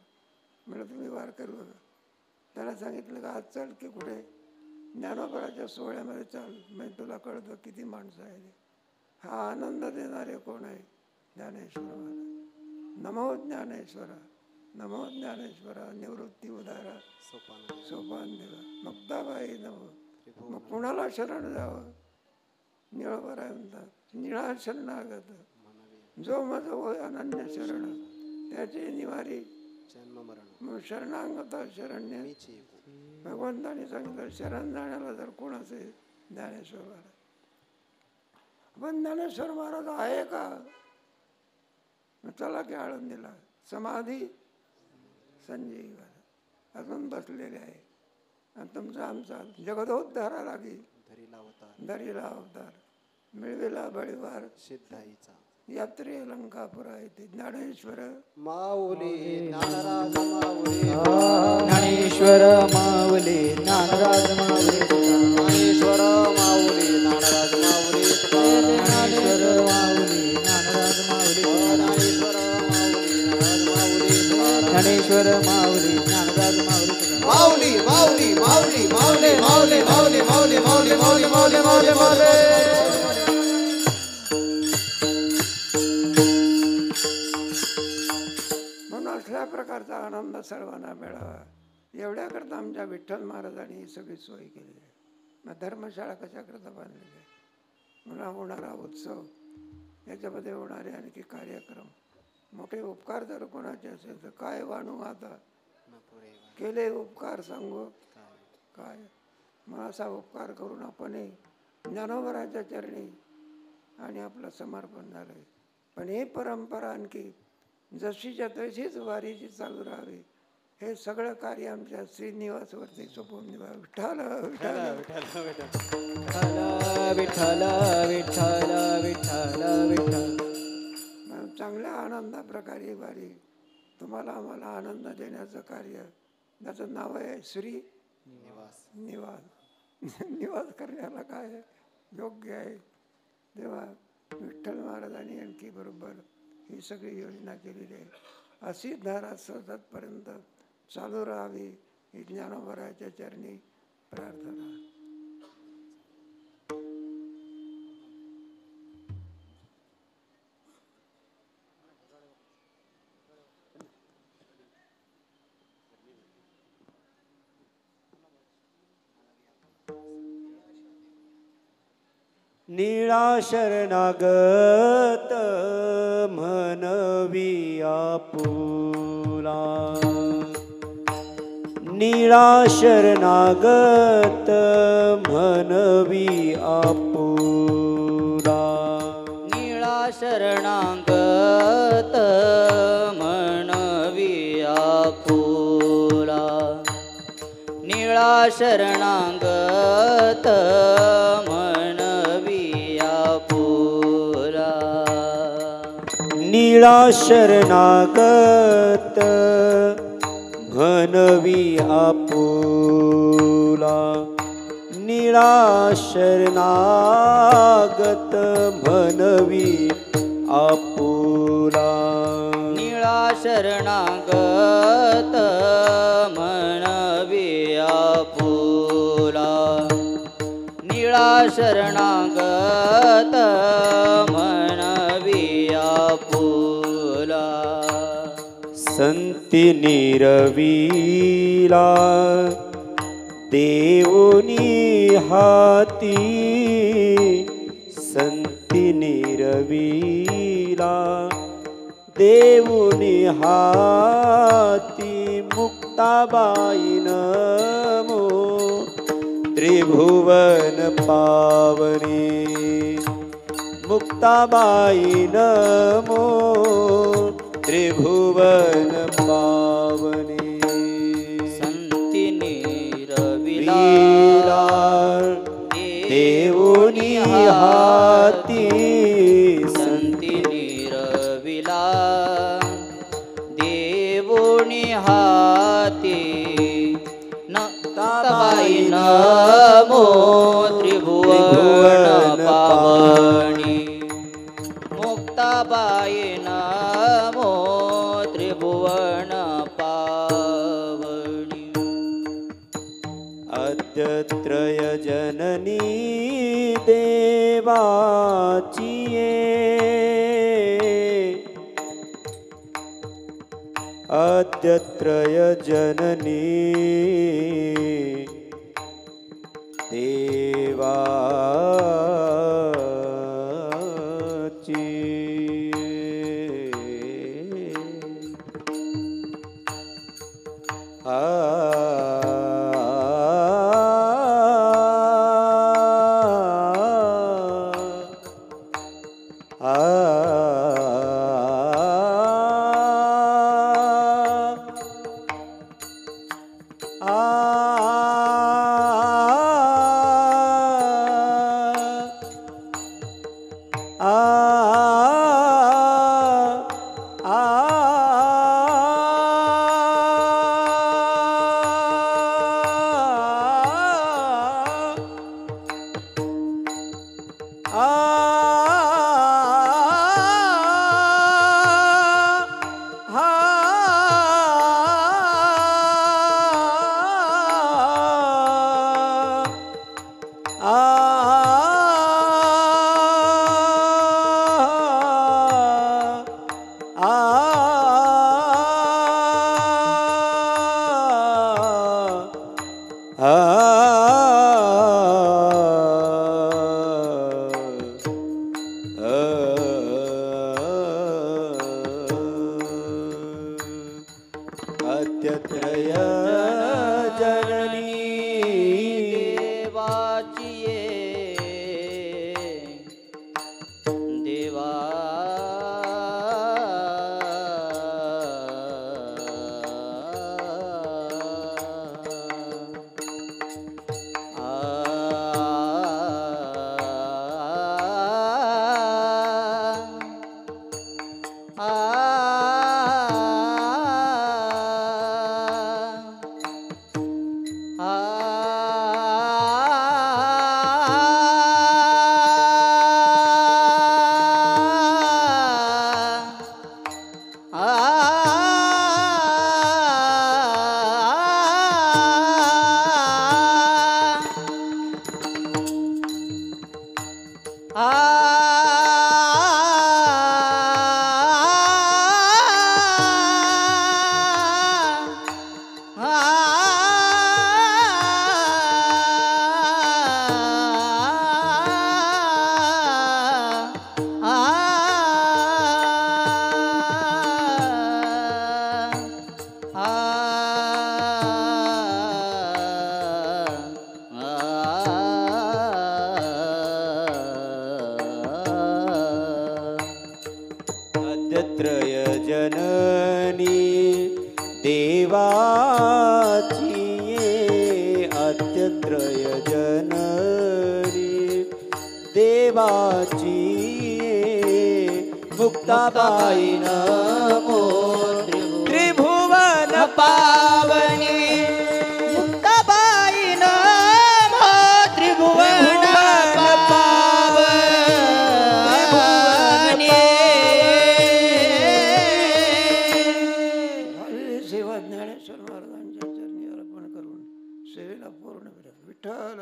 म्हणलं तुम्ही वारकरी बघा. त्याला सांगितलं का आज चल की कुठे ज्ञानोबाराच्या सोहळ्यामध्ये चाल म्हणजे तुला कळतं किती माणसं आहे. हा आनंद देणारे कोण आहे? ज्ञानेश्वर महाराज. नमो ज्ञानेश्वरा नमो ज्ञानेश्वरा निवृत्ती उदारा सोपान देवा मुक्ताबाई नमो. मग कुणाला शरण जावं? निळोबाराय म्हणतात निळा शरणागत जो मज होय अनन्य शरण त्याचे निवारी
जन्म मरण
मग शरणांगता शरण्य. भगवंताने सांगितलं शरण जाण्याला जर कोण असेल ज्ञानेश्वर महाराज. पण ज्ञानेश्वर महाराज आहे का? चला की आळंदीला समाधी संजीव अजून बसलेले आहे. आणि तुमचा आमचा जगदोद्धारा लागी धरीला अवतार मिळविला बळीवार
सिद्धाईचा
यात्रे लंकापुरा येथे ज्ञानेश्वर
माऊली ज्ञानराज माऊली
ज्ञानेश्वर माऊली ज्ञानराज माऊली
ज्ञानेश्वर माऊली ज्ञानराज माऊली
ज्ञानेश्वर माऊली ज्ञानराज माऊली
ज्ञानेश्वर माऊली
ज्ञानेश्वर माऊली ज्ञानराज माऊली
माऊली माऊली माऊली माऊली माऊली माऊली माऊली माऊली माऊली माऊली माऊली माऊली
म्हणून असल्या प्रकारचा आनंद सर्वांना मिळावा एवढ्याकरता आमच्या विठ्ठल महाराजांनी ही सगळी सोय केली आहे. मग धर्मशाळा कशाकरता बांधलेली आहे? मला होणारा उत्सव, याच्यामध्ये होणारे आणखी कार्यक्रम, मोठे उपकार जर कोणाचे असेल तर काय वाणू आता केले उपकार सांगू काय. मग असा उपकार करून आपणही ज्ञानोबराच्या चरणी आणि आपलं समर्पण झालं. पण ही परंपरा आणखी जशीच्या तशीच वारीची चालू राहावी, हे सगळं कार्य आमच्या श्रीनिवासवरती सोपवून द्यावा. विठ्ठल विठ्ठल
विठ्ठल विठ्ठल विठ्ठल विठ्ठल.
चांगल्या आनंदाप्रकारे वारी तुम्हाला आम्हाला आनंद देण्याचं कार्य, त्याचं नाव आहे श्री निवास. निवास करण्याला काय योग्य आहे तेव्हा विठ्ठल महाराजांनी आणखी बरोबर ही सगळी योजना केलेली आहे. अशी धारा सततपर्यंत चालू राहावी ही ज्ञानोबराच्या चरणी प्रार्थना.
निळा शरणागत म्हणवी आपुला. निळा शरणागत म्हणवी आपुला.
निळा शरणागत म्हणवी आपुला. निळा शरणागत म्हणवी आपुला.
निळा शरणागत म्हणवी आपुला. निळा शरणागत म्हणवी आपुला.
निळा शरणागत म्हणवी आपुला. निळा शरणागत म्हणवी आपुला.
संती निरविला देऊनी हाती. संती निरविला देऊनी हाती. मुक्ताबाई नमो त्रिभुवन पावनी. मुक्ताबाई नमो त्रिभुवन पावनी.
संती निरविला
देऊनी हाती.
संती निरविला देवोनी हाती. मुक्ताबाई नमो त्रिभुवन पावनी. मुक्ताबाई नमो त्रिभुवन पावनी.
अद्यत्रय जननी देवाची ये. अद्यत्रय जननी देवाची. आ अद्यत्रय जननी
देवाची देवा
अद्यत्रय जननी देवाची अद्यत्रय जननी देवाची मुक्ताबाई नमो त्रिभुवन पावनी
मुक्ताबाई नमो त्रिभुवन पावनी
झालेली सेवा ज्ञानेश्वर महाराजांच्या चरणी अर्पण करून सेवेला पूर्ण करा. विठ्ठल